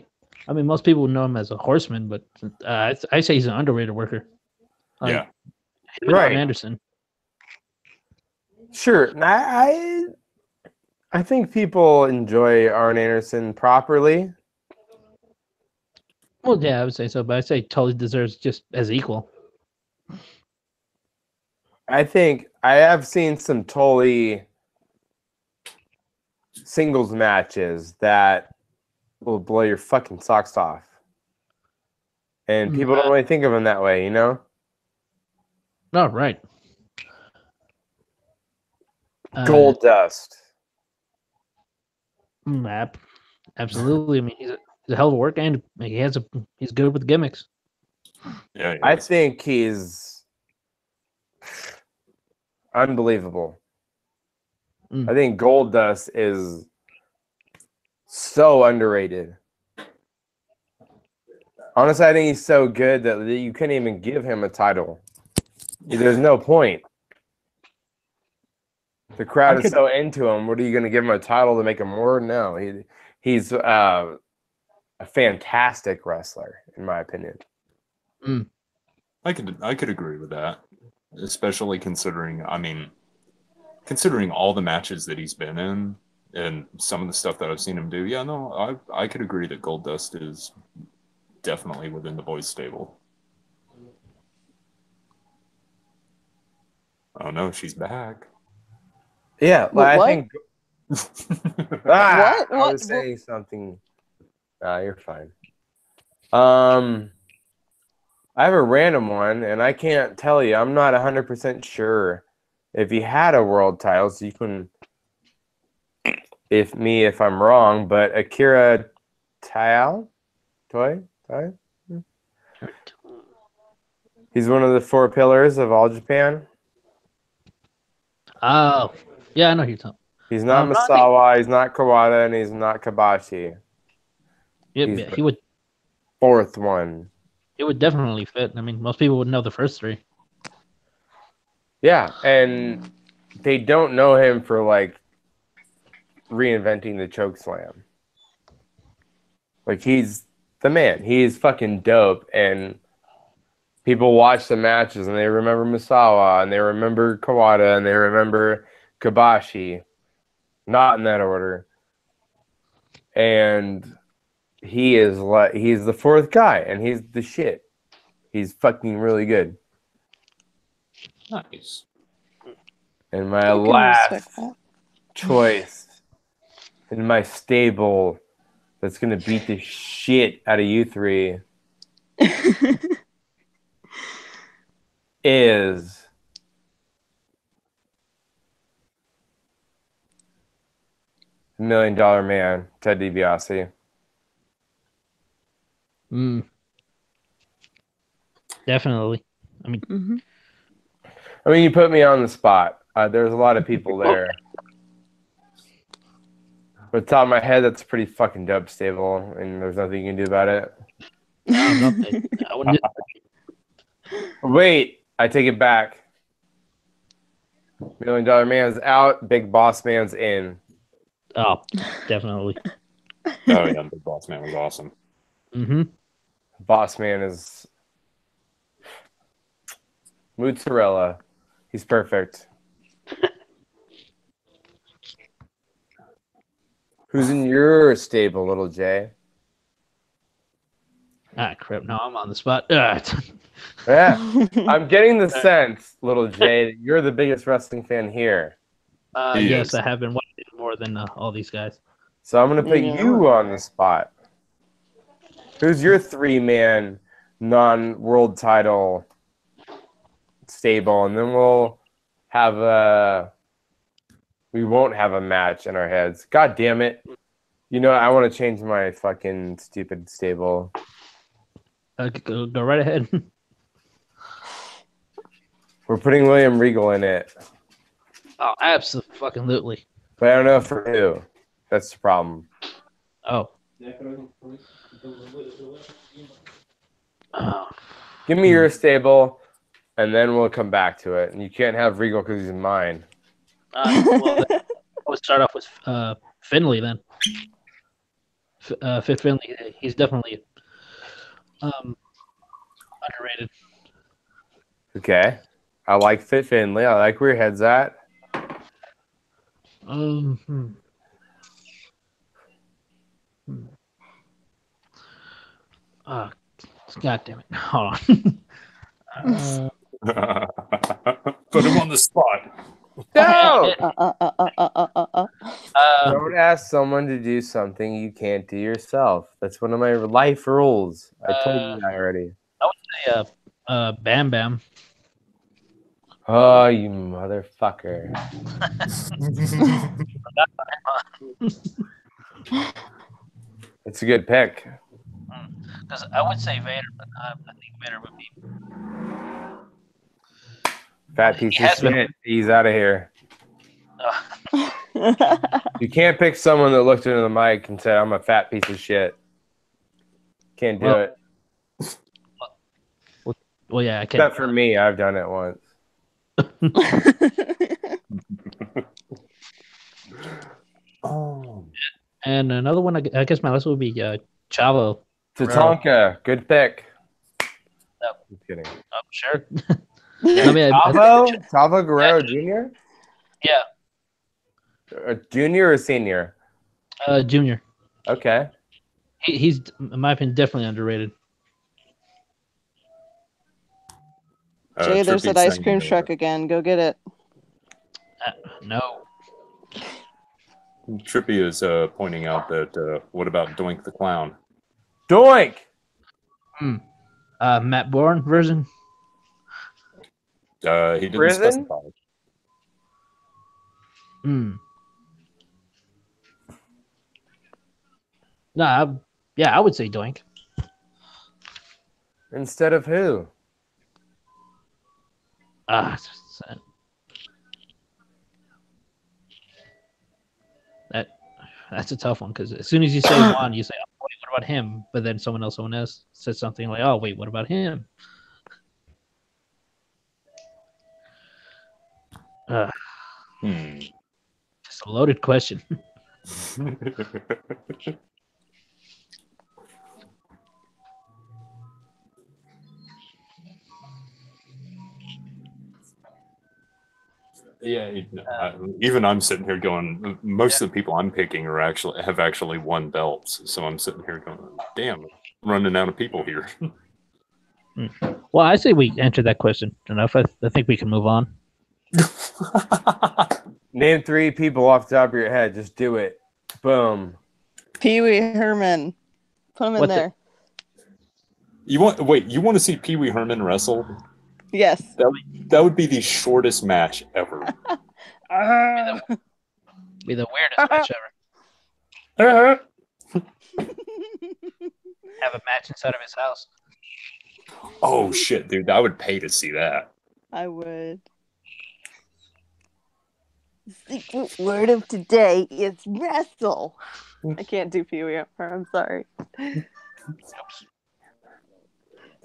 Most people know him as a horseman, but I say he's an underrated worker. Like, Yeah. him and Arn Right. Anderson. Sure. I think people enjoy Arn Anderson properly. Well, yeah, I would say so, but I say Tully deserves just as equal. I think I have seen some Tully singles matches that will blow your fucking socks off. And people don't really think of him that way, you know? No, right. Gold Dust. Absolutely. I mean, he's a hell of a worker, and he's good with gimmicks. Yeah. I think he's unbelievable. I think Gold Dust is so underrated. Honestly, I think he's so good that you couldn't even give him a title. There's no point. The crowd is so into him. What are you going to give him a title to make him more? No, he's a fantastic wrestler, in my opinion. I could agree with that, especially considering all the matches that he's been in and some of the stuff that I've seen him do. Yeah, no, I could agree that Gold Dust is definitely within the boys' stable. Oh no, she's back. Yeah, What? I think. What? I was saying something. You're fine. I have a random one, and I can't tell you. I'm not 100% sure if he had a world title. So you can, if I'm wrong, but Akira Toy. He's one of the 4 pillars of All Japan. Oh, yeah, I know who you're talking. He's not Misawa, he's not Kawada, and he's not Kabashi. Yeah, he would. 4th one. It would definitely fit. I mean, most people would know the first 3. Yeah, and they don't know him for like reinventing the choke slam. Like, he's the man. He's fucking dope, and people watch the matches and they remember Misawa and they remember Kawada and they remember Kabashi. Not in that order. And he's the 4th guy, and he's the shit. He's fucking really good. Nice. And my last choice in my stable that's gonna beat the shit out of you 3 is $1 Million Man, Ted DiBiase. Definitely. I mean, you put me on the spot. There's a lot of people there. But top of my head, that's a pretty fucking dope stable, and there's nothing you can do about it. I wouldn't. Wait, I take it back. $1 Million Man's out. Big Boss Man's in. Oh, definitely. Oh yeah, Big Boss Man was awesome. Boss Man is mozzarella. He's perfect. Who's in your stable, little Jay? Ah, crap. No, I'm on the spot. Yeah, I'm getting the sense, little Jay, that you're the biggest wrestling fan here. Yes, I have been watching more than all these guys. So I'm going to put you on the spot. Who's your 3-man non-world title stable? And then we'll have we won't have a match in our heads. God damn it. You know, I want to change my fucking stupid stable. Go right ahead. We're putting William Regal in it. Oh, absolutely. But I don't know for who. That's the problem. Oh. Give me your stable, and then we'll come back to it. And you can't have Regal because he's mine. Well, I would start off with Finley then. Fit Finley. He's definitely underrated. Okay. I like Fit Finley. I like where your head's at. Hmm. God damn it! Hold on. Put him on the spot. No! Um, Don't ask someone to do something you can't do yourself. That's one of my life rules. I told you that already. yeah, Bam Bam. Oh, you motherfucker. It's a good pick. Because I would say Vader, but I think Vader would be. Fat piece He of has been- shit. He's out of here. Uh, You can't pick someone that looked into the mic and said, I'm a fat piece of shit. Can't do Well, it. well, yeah, I can't. Except for me. I've done it once. Oh. And another one, I guess my list would be Chavo. Tatanka. Good pick. No. I'm kidding. Oh, sure. I mean, Chavo Guerrero Jr.? yeah, Junior or senior? Junior. Okay. He's, in my opinion, definitely underrated. Jay, there's Trippy's that ice saying, cream truck again. Go get it. No. Trippy is pointing out that what about Doink the Clown? Doink! Matt Bourne version. He didn't Prison? specify. No, I would say Doink. Instead of who? That's a tough one because as soon as you say one, you say, "Oh, wait, what about him?" But then someone else says something like, "Oh, wait, what about him?" It's a loaded question. Yeah, even I'm sitting here going. Most of the people I'm picking have actually won belts, so I'm sitting here going, "Damn, running out of people here." Well, I say we answered that question enough. I think we can move on. Name 3 people off the top of your head. Just do it. Boom. Pee Wee Herman. Put him in there. You want to see Pee Wee Herman wrestle? Yes. That would be the shortest match ever. Be the weirdest match ever. Have a match inside of his house. Oh shit, dude! I would pay to see that. I would. The secret word of today is wrestle. I can't do Pee Wee Herman. I'm sorry.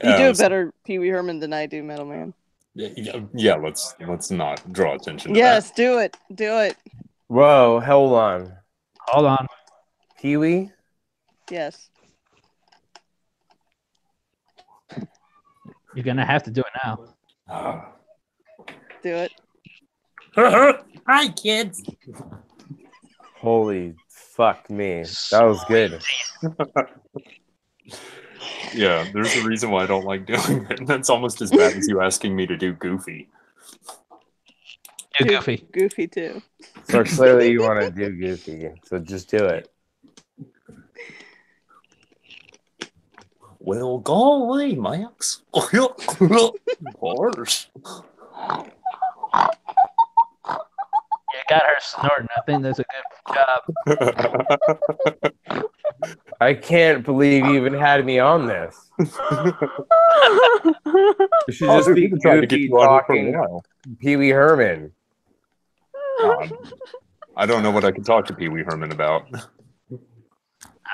You do a better Pee Wee Herman than I do, Metal Man. Yeah, let's not draw attention to Yes, that. do it. Do it. Whoa, hold on. Hold on. Pee-wee? Yes. You're gonna have to do it now. Do it. Hi, kids. Holy fuck me. That was good. Yeah, there's a reason why I don't like doing it. That's almost as bad as you asking me to do Goofy. Do Goofy. Goofy too. So clearly you want to do Goofy. So just do it. Well, go away, Max. Horse. You got her snorting. I think that's a good job. I can't believe you even had me on this. You should just be Goofy talking Pee Wee Herman. I don't know what I could talk to Pee Wee Herman about.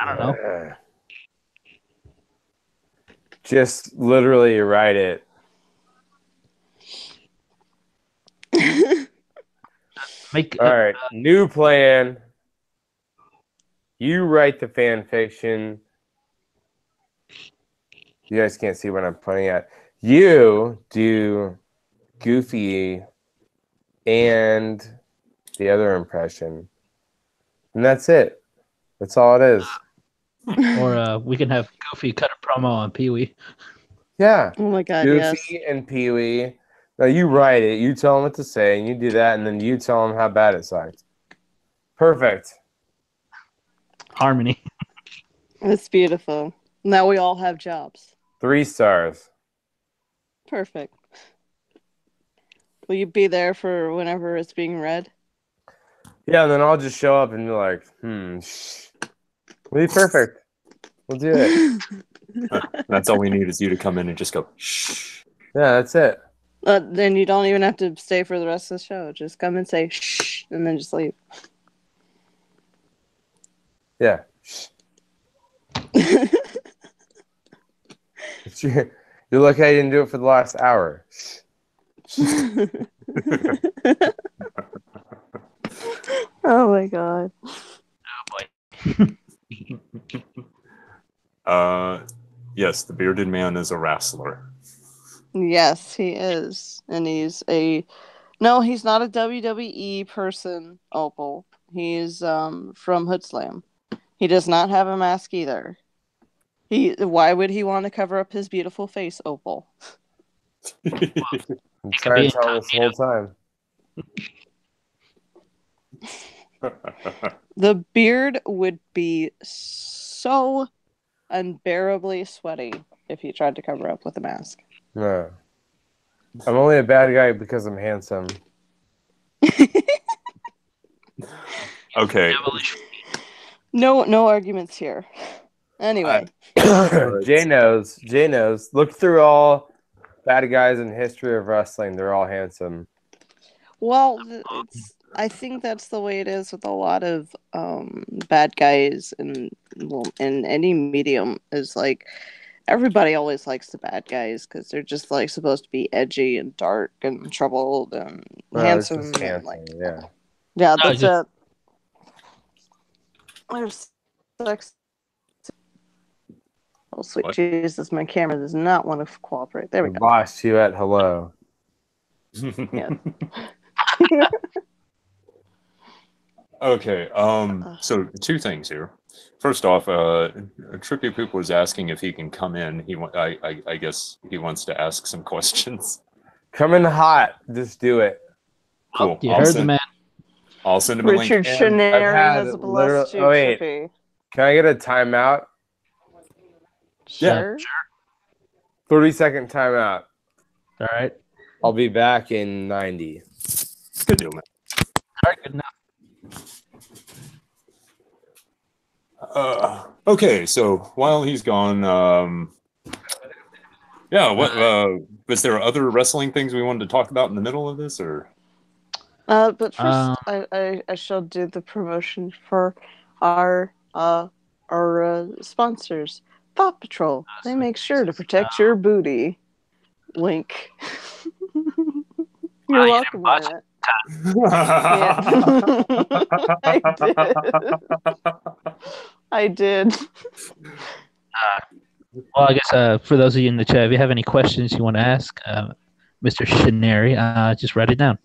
I don't know. Just literally write it. All right, new plan. You write the fan fiction. You guys can't see what I'm pointing at. You do Goofy and the other impression. And that's it. That's all it is. Or we can have Goofy cut a promo on Pee Wee. Yeah. Oh my god, Goofy yes. and Pee Wee. No, you write it. You tell them what to say, and you do that, and then you tell them how bad it sucked. Perfect. Harmony. It's beautiful. Now we all have jobs. 3 stars. Perfect. Will you be there for whenever it's being read? Yeah, and then I'll just show up and be like, We'll be perfect. We'll do it. That's all we need is you to come in and just go, shh. Yeah, that's it. Then you don't even have to stay for the rest of the show. Just come and say shh, and then just leave. Yeah. You're lucky I didn't do it for the last hour. Oh my god. Yes, the bearded man is a wrestler. Yes, he is. And he's a... No, he's not a WWE person, Opal. He's from Hood Slam. He does not have a mask either. Why would he want to cover up his beautiful face, Opal? I'm trying to tell this whole time. The beard would be so unbearably sweaty if he tried to cover up with a mask. No. I'm only a bad guy because I'm handsome. Okay. No arguments here. Anyway. Jay knows. Look through all bad guys in history of wrestling. They're all handsome. Well, I think that's the way it is with a lot of bad guys in any medium. Is like everybody always likes the bad guys because they're just like supposed to be edgy and dark and troubled and handsome. It's just handsome. And, like, yeah, that's it. There's sex. Oh, sweet What? Jesus, my camera does not want to cooperate. There we go. Lost you at hello. Yeah. Okay, so 2 things here. First off, Trippy Poop was asking if he can come in. I guess he wants to ask some questions. Come in hot. Just do it. Cool. You heard the man. I'll send him a link. Richard Shhhnary had has blessed you, wait. Trippy. Can I get a timeout? Sure. 30-second timeout. All right. I'll be back in 90. Good deal, man. All right, good enough. Okay, so while he's gone, was there other wrestling things we wanted to talk about in the middle of this, or? But first, I shall do the promotion for our sponsors, Paw Patrol. They make sure to protect your booty. Wink. You're welcome, Matt. I did. Well, I guess for those of you in the chat, if you have any questions you want to ask Mr. Shhhnary, just write it down.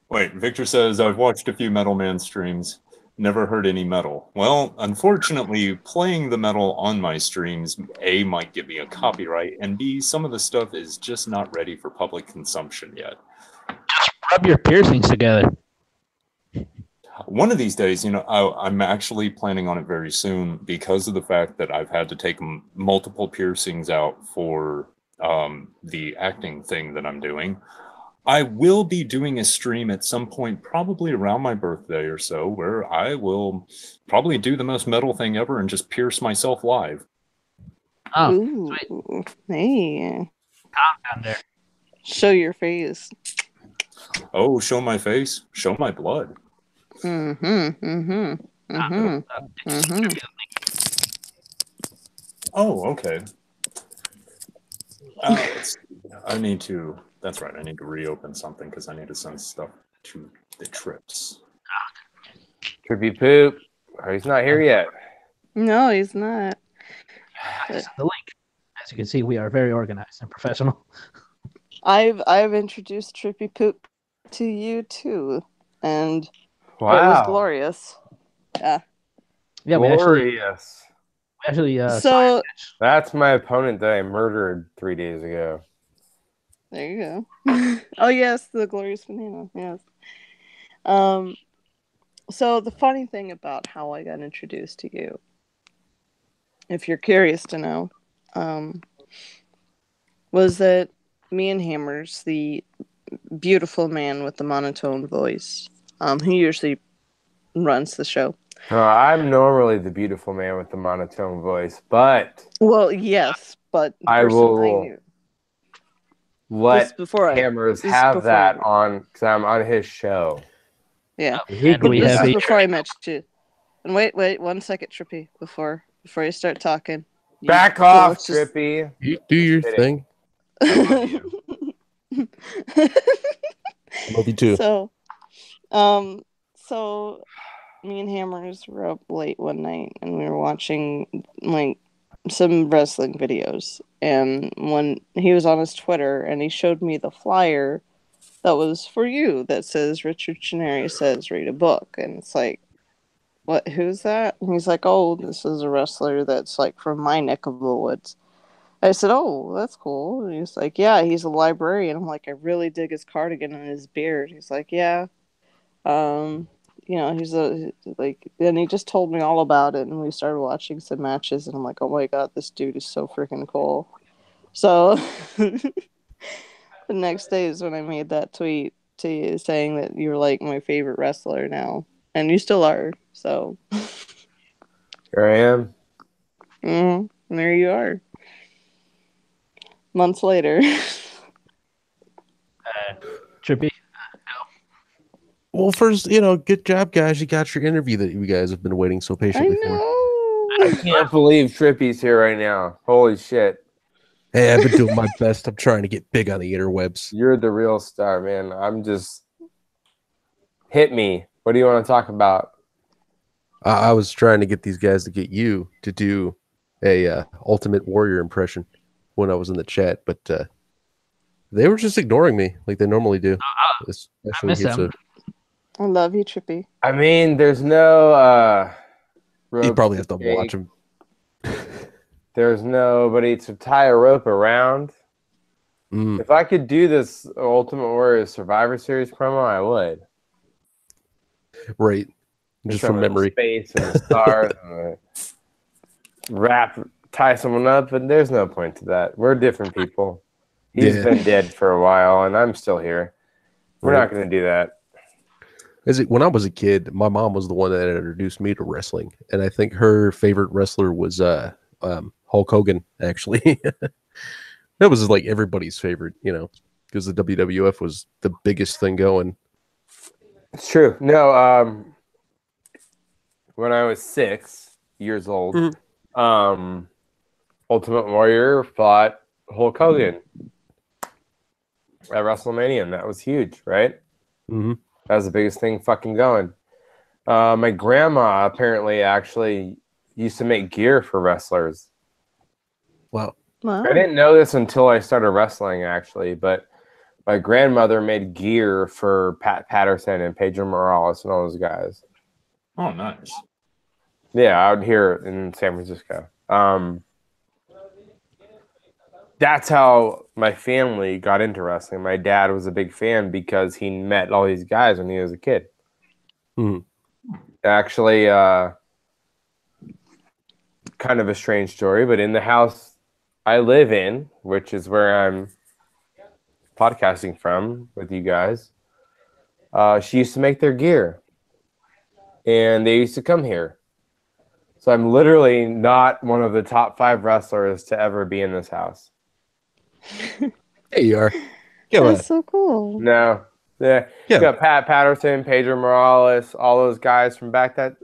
Wait, Victor says, I've watched a few Metal Man streams. Never heard any metal. Well, unfortunately, playing the metal on my streams, A, might give me a copyright, and B, some of the stuff is just not ready for public consumption yet. Just rub your piercings together. One of these days, I'm actually planning on it very soon because of the fact that I've had to take multiple piercings out for the acting thing that I'm doing. I will be doing a stream at some point, probably around my birthday or so, where I will probably do the most metal thing ever and just pierce myself live. Oh, ooh, sweet. Hey. Calm down there. Show your face. Oh, show my face, show my blood. Oh, okay. That's right, I need to reopen something because I need to send stuff to the trips. Trippy Poop. Oh, he's not here yet. No, he's not. Send the link. As you can see, we are very organized and professional. I've introduced Trippy Poop to you too, and it was Wow. glorious. Yeah. Yeah, Glorious. we actually So That's my opponent that I murdered 3 days ago. there you go. Oh yes, the glorious banana. Yes. So the funny thing about how I got introduced to you, if you're curious to know, was that me and Hammers, the beautiful man with the monotone voice, he usually runs the show. I'm normally the beautiful man with the monotone voice, but Well, yes, but the I person I will knew. let Before Hammers this is have before that on because I'm on his show. Yeah. He And can we This have is a before I met you. And wait, 1 second, Trippy, before you start talking. Back off, let's just- Trippy. You do your kidding. thing. I love you. I love you too. So me and Hammers were up late one night and we were watching like some wrestling videos. And when he was on his Twitter and he showed me the flyer that was for you that says Richard Shhhnary says read a book, and it's like, what? Who's that? And he's like, oh, this is a wrestler that's like from my neck of the woods. I said, oh, that's cool. And he's like, yeah, he's a librarian. I'm like, I really dig his cardigan and his beard. He's like, yeah. He's and he just told me all about it, and we started watching some matches, and I'm like, oh my god, this dude is so freaking cool. So the next day is when I made that tweet to you saying that you're like my favorite wrestler now, and you still are. So Here I am. and there you are. Months later. Trippy. Well, first, good job, guys. You got your interview that you guys have been waiting so I patiently for. know. I can't believe Trippy's here right now. Holy shit. Hey, I've been doing my best. I'm trying to get big on the interwebs. You're the real star, man. Hit me. What do you want to talk about? I was trying to get these guys to get you to do a Ultimate Warrior impression when I was in the chat, but they were just ignoring me like they normally do. I miss them. I love you, Trippy. I mean, there's no You probably have to rope watch them. There's nobody to tie a rope around. Mm, If I could do this Ultimate Warrior Survivor Series promo, I would. right. Just from memory. Space and the stars and the tie someone up, and there's no point to that. We're different people. He's been dead for a while, and I'm still here. We're not going to do that. When I was a kid, my mom was the one that introduced me to wrestling, and I think her favorite wrestler was Hulk Hogan. Actually, that was like everybody's favorite, because the WWF was the biggest thing going. It's true. No, when I was 6 years old, Ultimate Warrior fought Hulk Hogan at WrestleMania, and that was huge, right? Mm-hmm. That was the biggest thing fucking going. My grandma apparently actually used to make gear for wrestlers. Wow. I didn't know this until I started wrestling, actually, but my grandmother made gear for Pat Patterson and Pedro Morales and all those guys. Oh, nice. Yeah, out here in San Francisco. That's how my family got into wrestling. My dad was a big fan because he met all these guys when he was a kid. Mm-hmm. Actually, kind of a strange story, but in the house I live in, which is where I'm podcasting from with you guys, she used to make their gear. And they used to come here. So I'm literally not one of the top 5 wrestlers to ever be in this house. There you are. That's so cool. No. Yeah. You got Pat Patterson, Pedro Morales, all those guys from back that.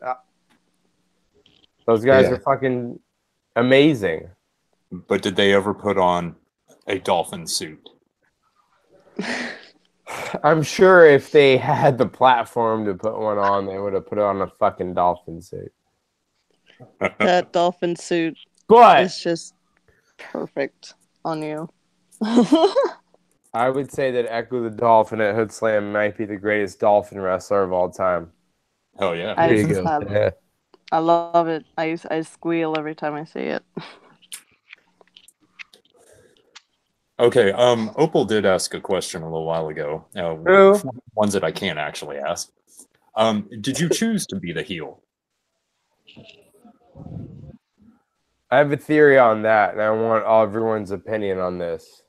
Those guys are fucking amazing. But did they ever put on a dolphin suit? I'm sure if they had the platform to put one on, they would have put on a fucking dolphin suit. That dolphin suit But is just perfect on you. I would say that Echo the Dolphin at Hood Slam might be the greatest dolphin wrestler of all time. Oh yeah. I, There you go. Yeah. I love it. I squeal every time I see it. Okay. Opal did ask a question a little while ago. Who? Ones that I can't actually ask. Did you choose to be the heel? I have a theory on that, and I want everyone's opinion on this.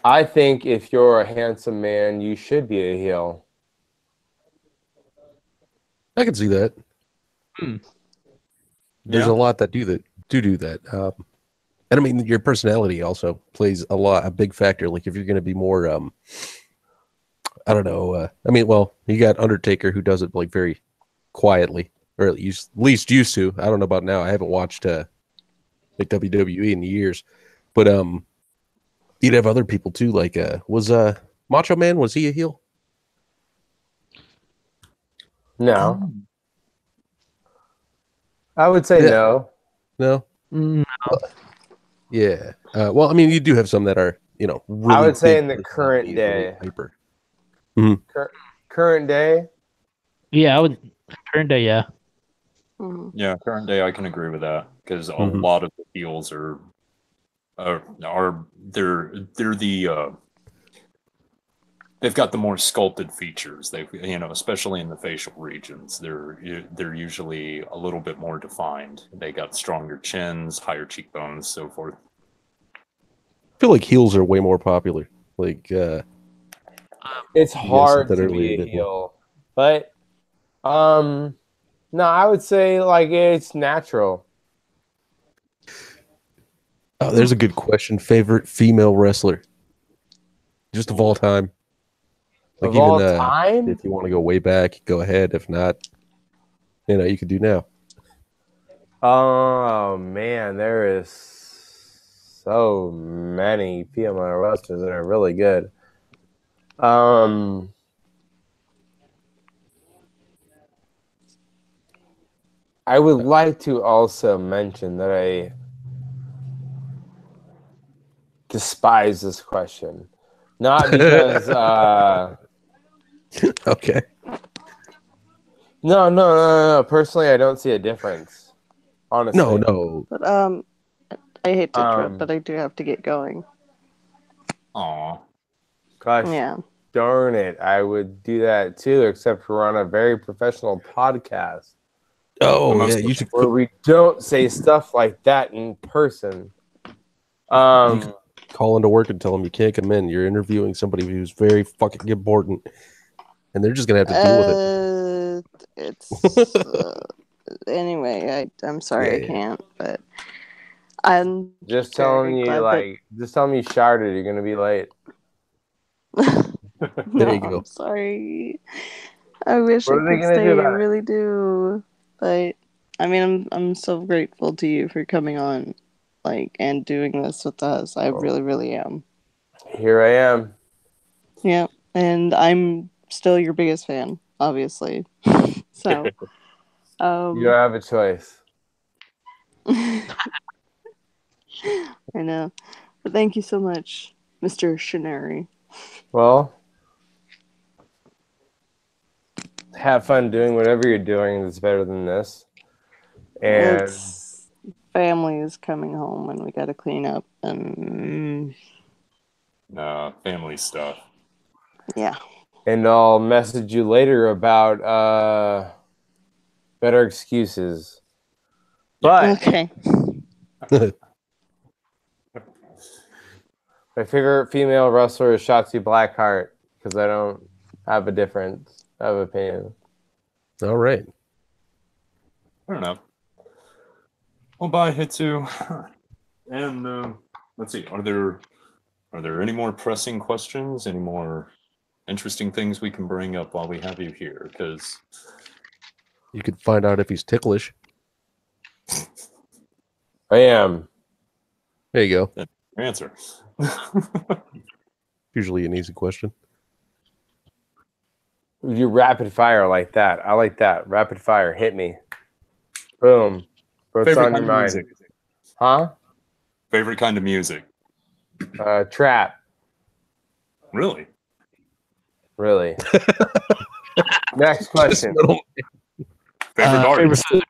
I think if you're a handsome man, you should be a heel. I can see that. Hmm. There's Yeah. a lot that do that. And I mean, your personality also plays a big factor. Like if you're going to be more, I don't know. I mean, well, you got Undertaker who does it like very quietly, or at least used to. I don't know about now. I haven't watched like WWE in years, but you'd have other people too. Like was Macho Man, was he a heel? No. I would say Yeah. no. No. No. Yeah. Well, I mean, you do have some that are really. I would say big in the current personalities, really day. hyper. Current day. Yeah, I would. Current day, yeah. Mhm. Yeah, current day I can agree with that because a Mhm. lot of the heels are they're the they've got the more sculpted features. They've especially in the facial regions, they're usually a little bit more defined. They got stronger chins, higher cheekbones, so forth. I feel like heels are way more popular. Like It's you guys said hard that to earlier, be a didn't you? heel, but no, I would say like it's natural. Oh, there's a good question. Favorite female wrestler, just of all time. Like Of even all time, if you want to go way back, go ahead. If not, you could do now. oh man, there is so many female wrestlers that are really good. I would like to also mention that I despise this question. Not because Okay. no. Personally, I don't see a difference. Honestly. No. But I hate to interrupt, Um, but I do have to get going. Aw. Gosh Yeah. darn it. I would do that too, except we're on a very professional podcast Oh most yeah, you should. where we don't say stuff like that in person. You could call into work and tell them you can't come in. You're interviewing somebody who's very fucking important, and they're just gonna have to deal with it. It's anyway. I'm sorry I Yeah. can't, but I'm just very telling you, glad just tell me you sharded, you're gonna be late. that. There No, you go. I'm sorry. I wish What I are they could gonna do stay. I about it? really do. But I mean, I'm so grateful to you for coming on, and doing this with us. I really, really am. Here I am. Yeah, and I'm still your biggest fan, obviously. So, You don't have a choice. I know. But thank you so much, Mr. Shhhnary. Well, have fun doing whatever you're doing that's better than this. And It's family is coming home and we gotta clean up and Family stuff. yeah. I'll message you later about better excuses. But Okay. my favorite female wrestler is Shotzi Blackheart because I don't have a difference of opinion. All right. Fair enough. Well, bye, Hitsu. And let's see. Are there any more pressing questions? Any more interesting things we can bring up while we have you here? Because You could find out if he's ticklish. I am. There you go. that's your answer. Usually an easy question. You rapid fire like that. I like that. Rapid fire. Hit me. Boom. What's Favorite on your kind of mind? music. Huh? Favorite kind of music. Trap. Really? Really. Next question. Favorite artist. Favorite food.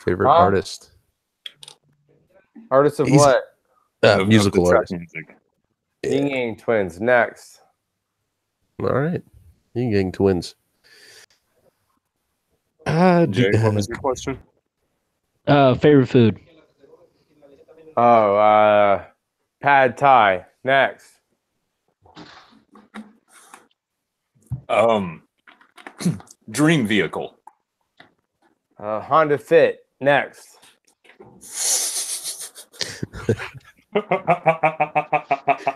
Favorite Huh? artist. Artist of Easy. what? Of the Musical trap artist. music. Ying Yang Twins. Next. All right. Yin Yang Twins. Jay, what was your question? Favorite food. Oh, Pad Thai. Next. Dream vehicle. Honda Fit. Next.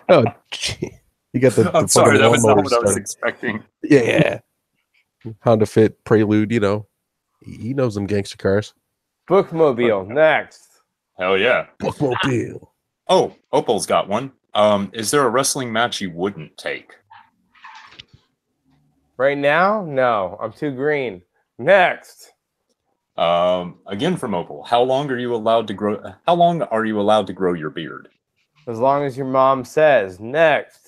Oh, gee. You got the I'm sorry, fucking that was not lawnmower what I was started. expecting. Yeah. Honda Fit, Prelude, you know. He knows them gangster cars. Bookmobile. Next. Hell yeah. Bookmobile. Oh, Opal's got one. Is there a wrestling match you wouldn't take? Right now? No. I'm too green. Next. Again from Opal. How long are you allowed to grow your beard? As long as your mom says. Next.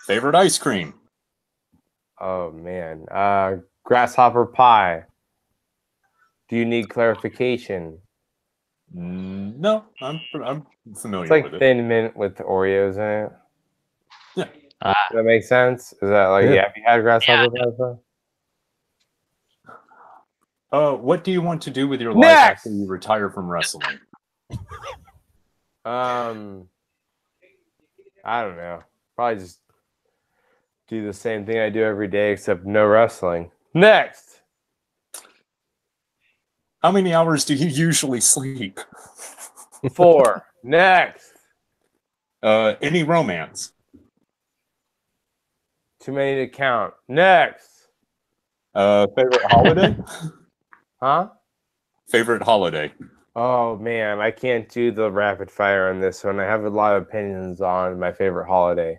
Favorite ice cream? Oh, man. Grasshopper pie. Do you need clarification? No, I'm familiar It's like with it. Thin Mint with Oreos in it. Yeah. Does that make sense? Is that like, Yeah. have you had grasshopper pie? What do you want to do with your life Next! after you retire from wrestling? I don't know. Probably just do the same thing I do every day except no wrestling. Next. How many hours do you usually sleep? 4. Next. Any romance? Too many to count. Next. Favorite holiday? Huh? Favorite holiday? Oh man, I can't do the rapid fire on this one. I have a lot of opinions on my favorite holiday.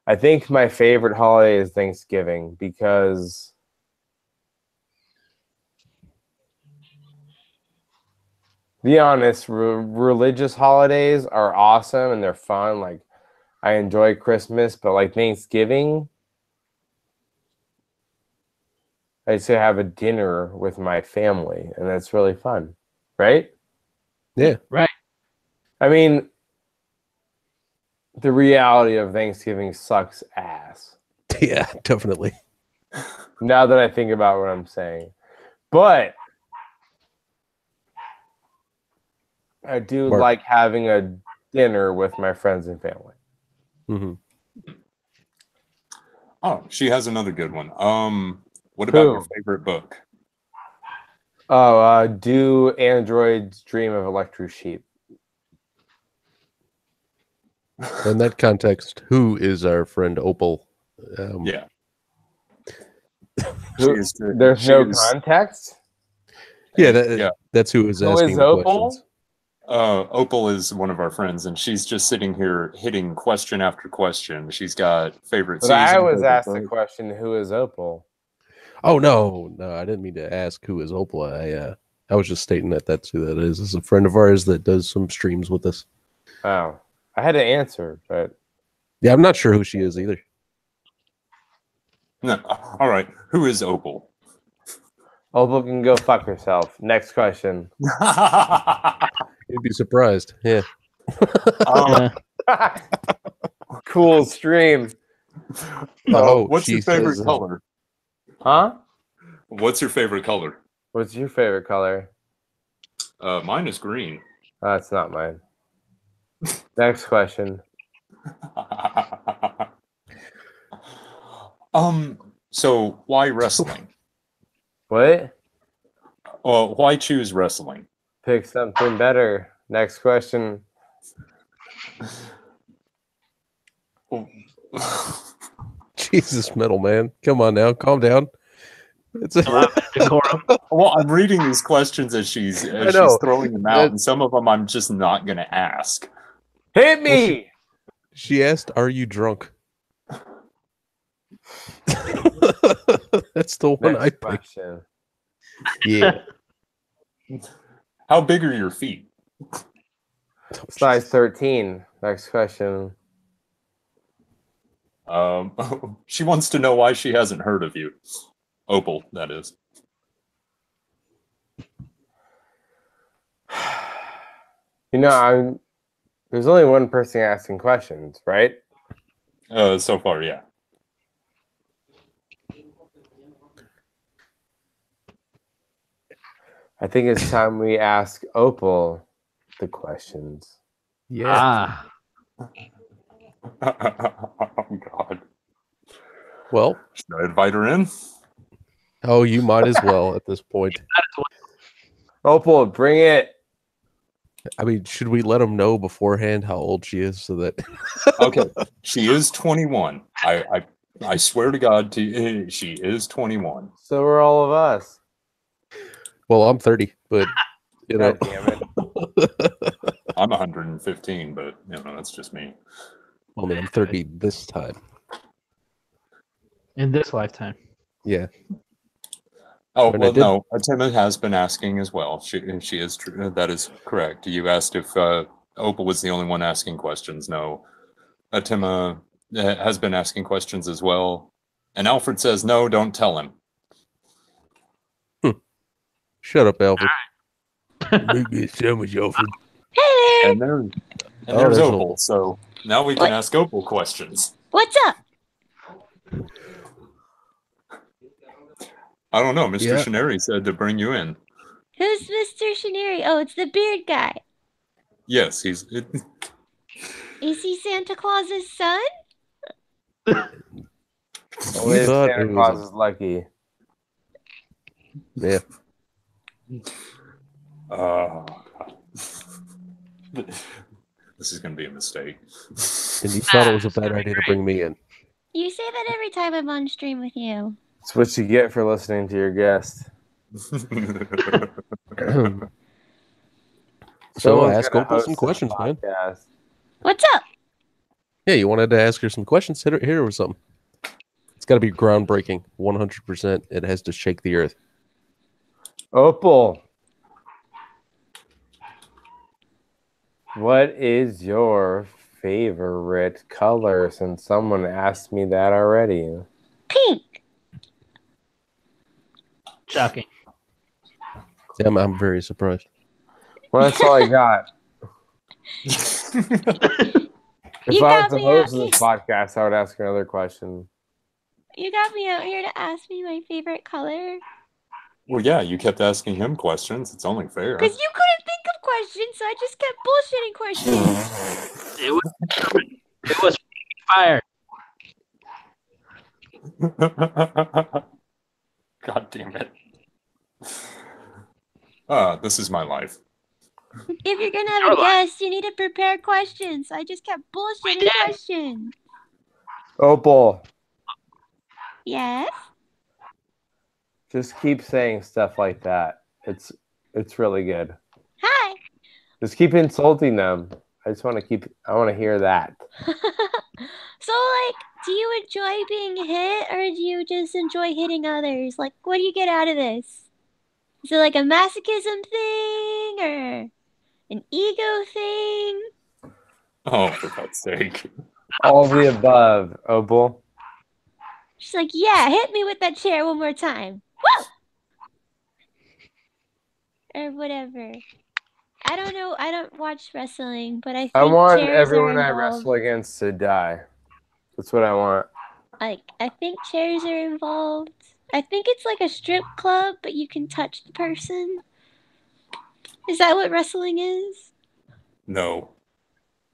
I think my favorite holiday is Thanksgiving because be honest, religious holidays are awesome and they're fun. Like I enjoy Christmas, but like Thanksgiving, I just have a dinner with my family, and that's really fun, right? Yeah. Right. I mean, the reality of Thanksgiving sucks ass. Yeah, definitely. Now that I think about what I'm saying, but I do Mark. like having a dinner with my friends and family. Hmm. Oh, she has another good one. What about your favorite book? Oh, do androids dream of electric sheep? In that context, who is our friend Opal? Yeah. There's She no is- context. Yeah, that's who is Who asking is the Opal? questions. Opal is one of our friends, and she's just sitting here hitting question after question. She's got favorite But season. I was favorite asked the book. question, who is Opal? Oh no, I didn't mean to ask who is Opal. I was just stating that that's who that is. It's a friend of ours that does some streams with us. Oh, I had to answer, but Yeah, I'm not sure who she is either. No, all right. Who is Opal? Opal can go fuck herself. Next question. You'd be surprised. Yeah. Cool stream. Oh, what's she your favorite says, color? Huh? What's your favorite color? What's your favorite color? Mine is green. That's not mine. Next question. So why wrestling? What? Why choose wrestling? Pick something better. Next question. Jesus, metal man. Come on now. Calm down. It's Well, I'm reading these questions as she's know. throwing them out, and some of them I'm just not going to ask. Hit me! She asked, "Are you drunk?" That's the one I Next picked. question. Yeah. How big are your feet? Size 13. Next question. She wants to know why she hasn't heard of you. Opal, that is. There's only one person asking questions, right? So far, yeah. I think it's time we ask Opal the questions. Yeah. Oh, God. Well, Should I invite her in? oh, you might as well at this point. Opal, bring it. I mean, should we let them know beforehand how old she is so that? Okay, she is 21. I swear to God, she is 21. So are all of us. Well, I'm 30, but you know. God damn it. I'm 115, but that's just me. I mean, I'm 30 this time. In this lifetime. Yeah. Oh, When I well, did- no, Atima has been asking as well. She is true. That is correct. You asked if Opal was the only one asking questions. No, Atima has been asking questions as well. And Alfred says, no, don't tell him. Shut up, Alfred. Make me a sandwich, Alfred. And there's there's Opal. Opal. So now we can What? ask Opal questions. What's up? I don't know. Mr. Yeah. Shhhnary said to bring you in. Who's Mr. Shhhnary? Oh, it's the beard guy. Yes, Is he Santa Claus's son? Only if thought Santa it was Claus a- is lucky. Yeah. This is going to be a mistake. And you thought it was a bad idea to bring me in. You say that every time I'm on stream with you. It's what you get for listening to your guest. So Someone's ask gonna Opal host some this questions, man. podcast. What's up? Yeah, you wanted to ask her some questions? Hit her with something. It's got to be groundbreaking. 100%. It has to shake the earth. Opal, what is your favorite color? Since someone asked me that already. Pink. Shocking. Yeah, I'm very surprised. Well, that's all I got. If You I got was the me host of out this podcast, I would ask another question. You got me out here to ask me my favorite color. Well, yeah, you kept asking him questions. It's only fair. Because you couldn't think of questions, so I just kept bullshitting questions. It was fire. God damn it. This is my life. If you're gonna have a guest, you need to prepare questions. So I just kept bullshitting questions. Opal, Yes? just keep saying stuff like that. It's really good. Hi. Just keep insulting them. I want to hear that. So, like, do you enjoy being hit or do you just enjoy hitting others? Like, what do you get out of this? Is it like a masochism thing or an ego thing? Oh, for God's sake. All of the above, Opal. She's like, yeah, hit me with that chair one more time. Woo! Or whatever. I don't know. I don't watch wrestling, but I think I want chairs everyone are I involved. wrestle against to die. That's what I want. Like, I think chairs are involved. I think it's like a strip club, but you can touch the person. Is that what wrestling is? No.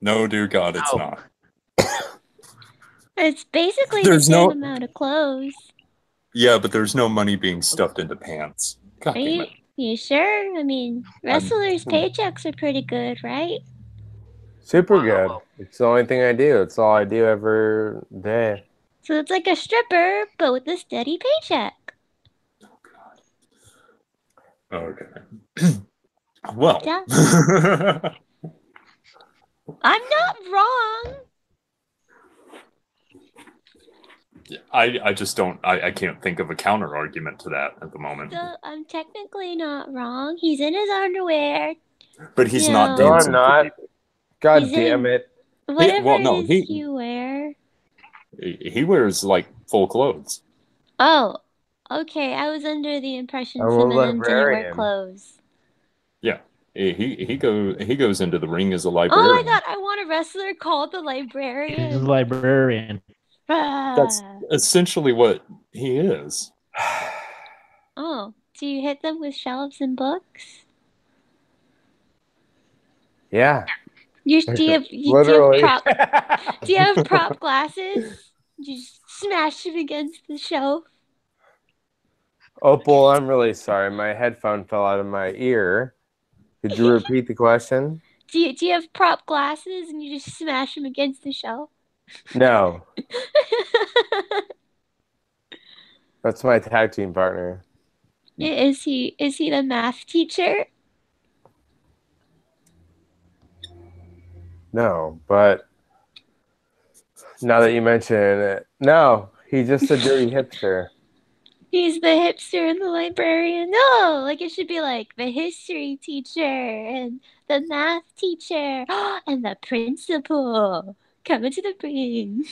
No, dear God, it's No. not. It's basically There's the same no- amount of clothes. Yeah, but there's no money being stuffed into pants. God Are damn you, it. you sure? I mean, wrestlers' paychecks are pretty good, right? Super good. It's the only thing I do. It's all I do every day. So it's like a stripper, but with a steady paycheck. Okay. Well. Yeah. I'm not wrong. I just don't. I can't think of a counter argument to that at the moment. So I'm technically not wrong. He's in his underwear. But he's You not know. No, dancing. I'm for not. people. God He's damn in- it. Whatever no, it is you wear. He wears like full clothes. Oh, okay. I was under the impression I'm a some of them didn't wear librarian. clothes. Yeah, he goes into the ring as a Oh my librarian. god, I want a wrestler called the He's a librarian. librarian. That's Ah. essentially what he is. Oh, do you hit them with shelves and books? Yeah. Do you have Literally. do you have prop glasses? Do you just smash them against the shelf? Opal, I'm really sorry. My headphone fell out of my ear. Could you repeat the question? Do you have prop glasses and you just smash them against the shelf? No. That's my tag team partner. Is he the math teacher? No, but now that you mention it, no, he's just a dirty hipster. He's the hipster and the librarian. No, like it should be like the history teacher and the math teacher and the principal coming to the ring.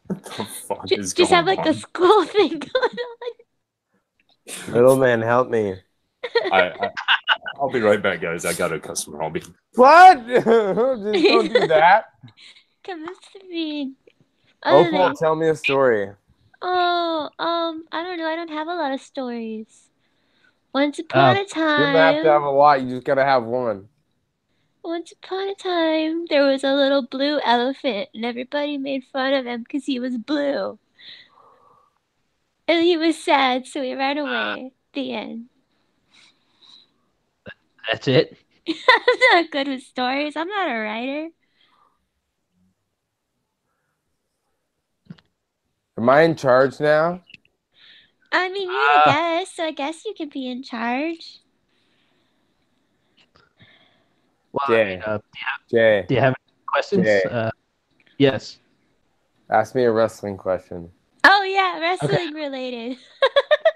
What the fuck is Just going have like on? the school thing going on. Little man, help me. I'll be right back, guys. I got a customer. I'll be. What? Just don't do that. Coming to the ring. Opal, tell me a story. Oh, I don't know. I don't have a lot of stories. Once upon a You don't have to have time, a lot. You just gotta have one. once upon a time, there was a little blue elephant, and everybody made fun of him because he was blue. And he was sad, so he ran away. The end. That's it. I'm not good with stories. I'm not a writer. Am I in charge now? I mean, you're the guest, so I guess you can be in charge. Well, Jay. do you have any questions? Jay. Yes. Ask me a wrestling question. Oh yeah, wrestling related.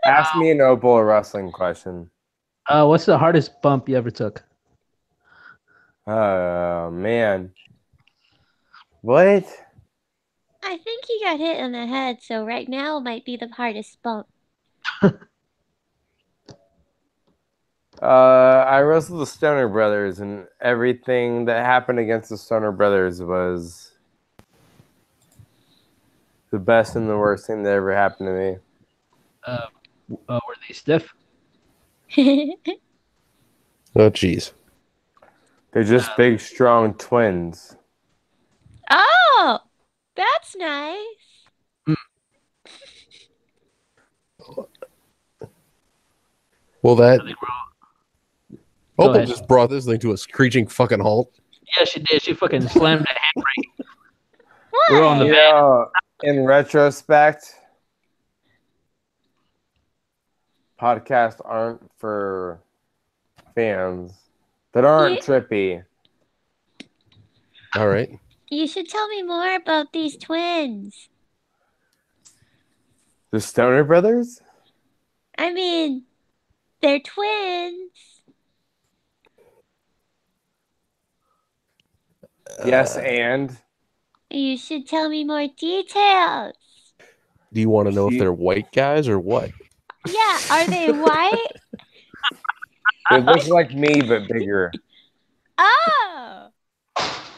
Ask me and Opal a wrestling question. What's the hardest bump you ever took? Oh, man. What? I think he got hit on the head, so right now might be the hardest bump. I wrestled the Stoner Brothers, and everything that happened against the Stoner Brothers was the best and the worst thing that ever happened to me. Were they stiff? Oh, jeez. They're just big, strong twins. Oh, that's nice. Well, that Go Opal ahead. just brought this thing to a screeching fucking halt. Yeah, she did. She fucking slammed the handbrake. What? We're on the You van. know, in retrospect, podcasts aren't for fans that aren't trippy. All right. You should tell me more about these twins. The Stoner Brothers? I mean, they're twins. Yes, and You should tell me more details. Do you want to know if they're white guys or what? Yeah, are they white? they look like me but bigger. Oh, Oh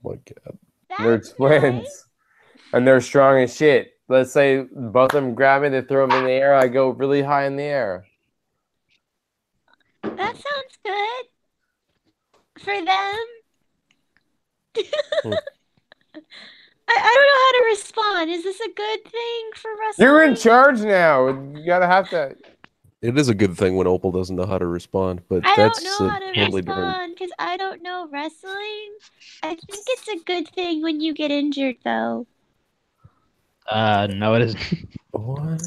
my god. They're that's twins. nice. And they're strong as shit. Let's say both of them grab me, they throw them in the air, I go really high in the air. That sounds good. For them. I don't know how to respond. Is this a good thing for wrestling? You're in charge now. You gotta have to. It is a good thing when Opal doesn't know how to respond, but I that's don't know how to totally different. respond because I don't know wrestling. I think it's a good thing when you get injured, though. No, it isn't. What?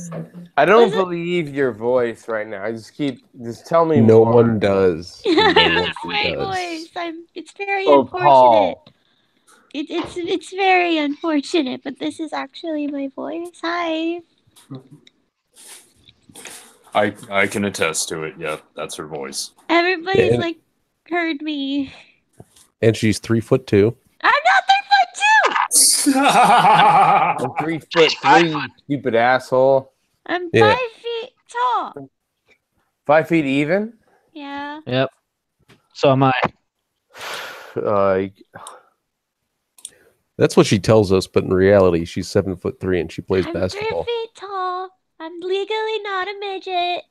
I don't Was it- believe your voice right now. Just tell me No more. one does. No one That's my does. voice. It's very Oh, unfortunate. Paul. It's very unfortunate, but this is actually my voice. Hi. I can attest to it. Yeah, that's her voice. Everybody's and, like heard me. and she's 3'2". I'm not 3'2". I'm 3'3", stupid asshole. I'm Yeah. 5 feet tall. 5 feet even? Yeah. Yep. So am I. That's what she tells us, but in reality, she's 7'3" and she plays I'm basketball. 3 feet tall. I'm legally not a midget.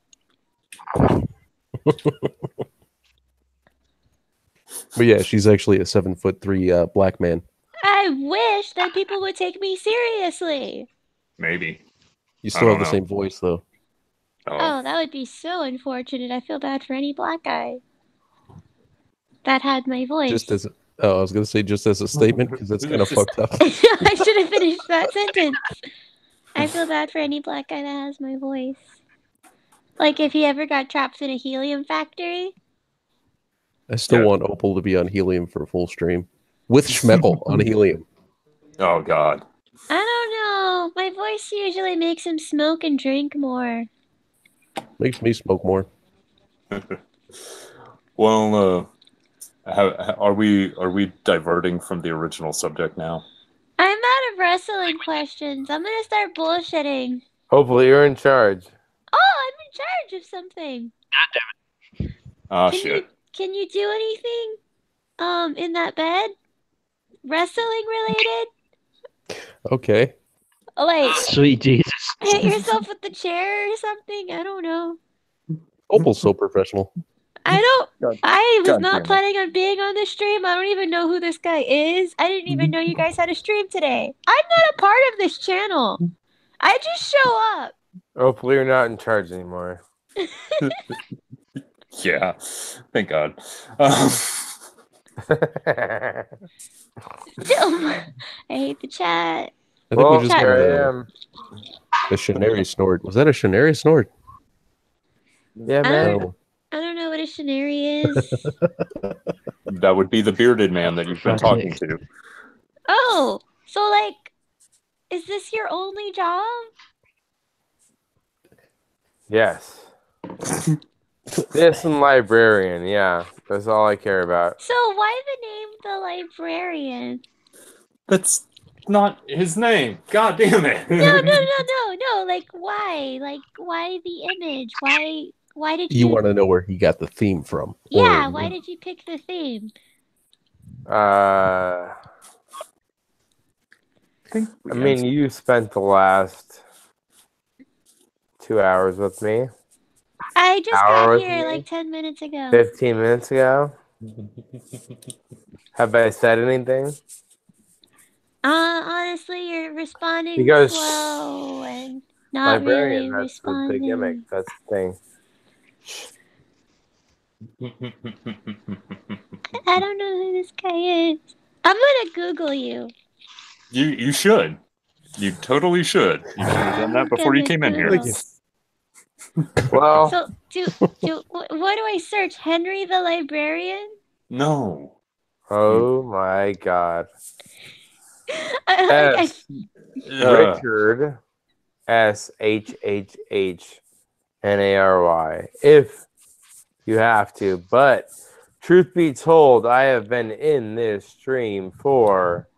But yeah, she's actually a 7'3" black man. I wish that people would take me seriously. Maybe. You I still have don't the know. same voice, though. Oh, that would be so unfortunate. I feel bad for any black guy that had my voice. Just as I was gonna say, just as a statement, because that's kind of fucked up. I should have finished that sentence. I feel bad for any black guy that has my voice. Like if he ever got trapped in a helium factory. I still want Opal to be on helium for a full stream with Schmeckle on helium. Oh God. I don't know. My voice usually makes him smoke and drink more. Makes me smoke more. Well, are we diverting from the original subject now? I'm out of wrestling questions. I'm gonna start bullshitting. Hopefully you're in charge. Oh, I'm in charge of something. Ah, shit. Can you do anything? In that bed? Wrestling related? Okay. Like Sweet Jesus. hit yourself with the chair or something? I don't know. Opal's so professional. I was God not damn it. planning on being on this stream. I don't even know who this guy is. I didn't even know you guys had a stream today. I'm not a part of this channel. I just show up. Hopefully you're not in charge anymore. Yeah. Thank God. I hate the chat. I think we just Chat. got here I am. a Shhhnary snort. Was that a Shhhnary snort? Yeah, man. No. I don't know what a Shhhnary is. That would be the bearded man that you've been talking to. Oh, so like, is this your only job? Yes. This and librarian, yeah. That's all I care about. So why the name the librarian? That's not his name. God damn it. No. Like why? Like why the image? Why did you? You want to know where he got the theme from? Yeah. Why did you pick the theme? I mean, you spent the last 2 hours with me. I just Hour got with here me? like 10 minutes ago. 15 minutes ago. Have I said anything? Honestly, you're responding Because slow and not librarian, really that's the responding. gimmick. That's the thing. I don't know who this guy is. I'm gonna Google you. You should. You totally should. You should have done that before you came in here. Well, So, what do I search? Henry the librarian? No. oh my God. I Richard Shhhnary. If you have to, but truth be told, I have been in this stream for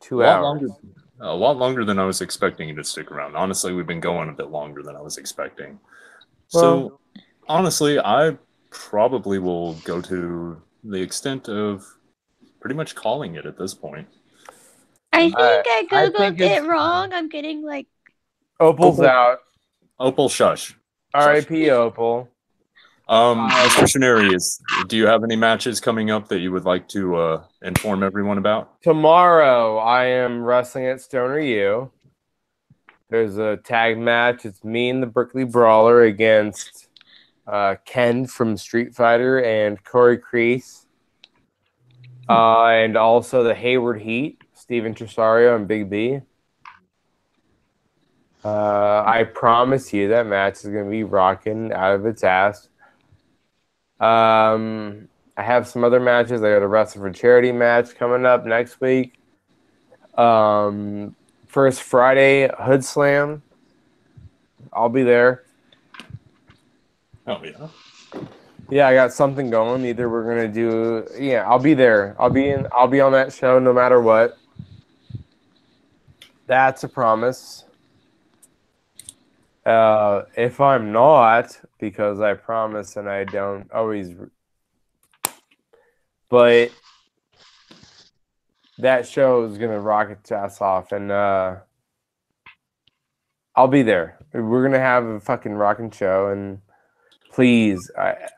2 hours. A lot longer than I was expecting you to stick around. Honestly, we've been going a bit longer than I was expecting. So, honestly, I probably will go to the extent of pretty much calling it at this point. think I I Googled think it it's wrong. I'm getting like... Opal's out. Opal, shush. R.I.P. Opal. Mr. Shhhnary, do you have any matches coming up that you would like to inform everyone about? Tomorrow, I am wrestling at Stoner U. There's a tag match. It's me and the Berkeley Brawler against Ken from Street Fighter and Corey Kreese. And also the Hayward Heat, Steven Tresario and Big B. I promise you that match is going to be rocking out of its ass. I have some other matches. I got a Wrestle for Charity match coming up next week. First Friday, Hood Slam. I'll be there. Oh yeah. Yeah, I got something going. Either we're gonna do. Yeah, I'll be there. I'll be on that show no matter what. That's a promise. If I'm not, because I promise and I don't always. But that show is gonna rock its ass off, and I'll be there. We're gonna have a fucking rocking show, and please,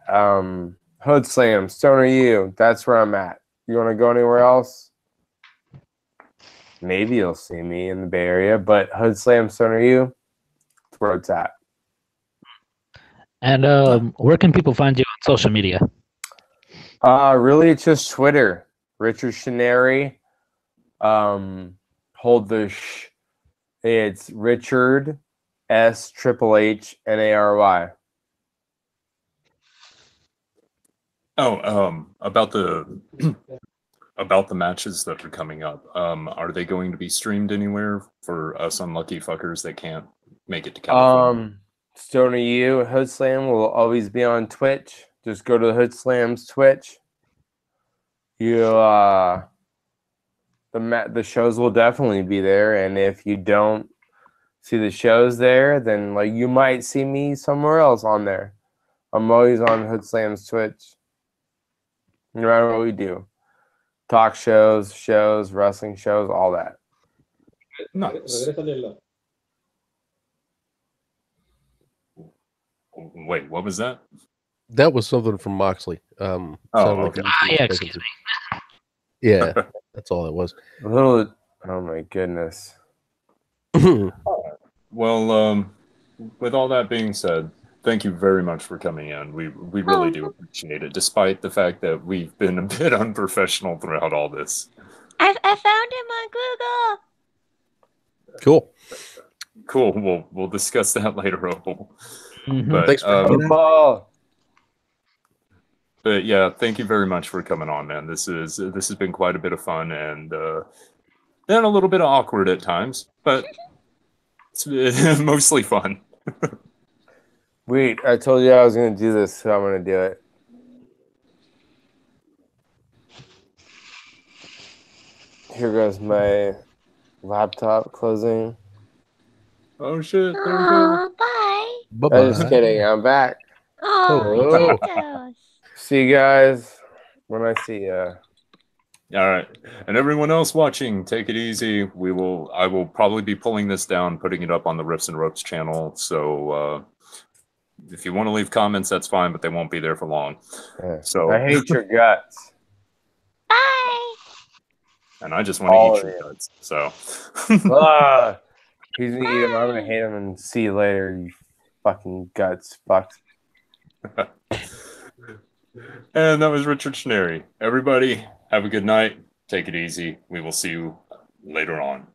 Hood Slam, Stoner U. That's where I'm at. You want to go anywhere else? Maybe you'll see me in the Bay Area, but Hood Slam, Stoner U. That's where it's at. And where can people find you on social media? Really, it's just Twitter. Richard Shhhnary. Hold the sh. It's Richard SHHNARY. Oh, about the about the matches that are coming up. Are they going to be streamed anywhere for us unlucky fuckers that can't make it to California? Stoner U and Hood Slam will always be on Twitch. Just go to the Hood Slam's Twitch. The shows will definitely be there, and if you don't see the shows there, then like you might see me somewhere else on there. I'm always on Hood Slam's Twitch. No matter what we do. Talk shows, wrestling shows, all that. Nice. Wait, what was that? That was something from Moxley. Oh, okay. Yeah, excuse me. Yeah, that's all it was. A little. Oh my goodness. Well, with all that being said, thank you very much for coming in. We really do appreciate it, despite the fact that we've been a bit unprofessional throughout all this. I found him on Google. Cool. Cool. We'll discuss that later, Opal. Mhm. But, Thanks for coming in. But yeah, thank you very much for coming on, man. This has been quite a bit of fun and then a little bit awkward at times, but it's mostly fun. Wait, I told you I was going to do this, so I'm going to do it. Here goes my laptop closing. Oh shit! There we go. Aw, bye. Bye-bye. I'm just kidding. I'm back. Oh, Hello. See you guys when I see you. All right, and everyone else watching, take it easy. I will probably be pulling this down, putting it up on the Riffs and Ropes channel. So if you want to leave comments, that's fine, but they won't be there for long. Yeah. So I hate your guts. bye. And I just want to All eat of your you. guts. So He's gonna eat him. I'm gonna hate him and see you later, you fucking guts. Fuck. And that was Richard Shhhnary. Everybody, have a good night. Take it easy. We will see you later on.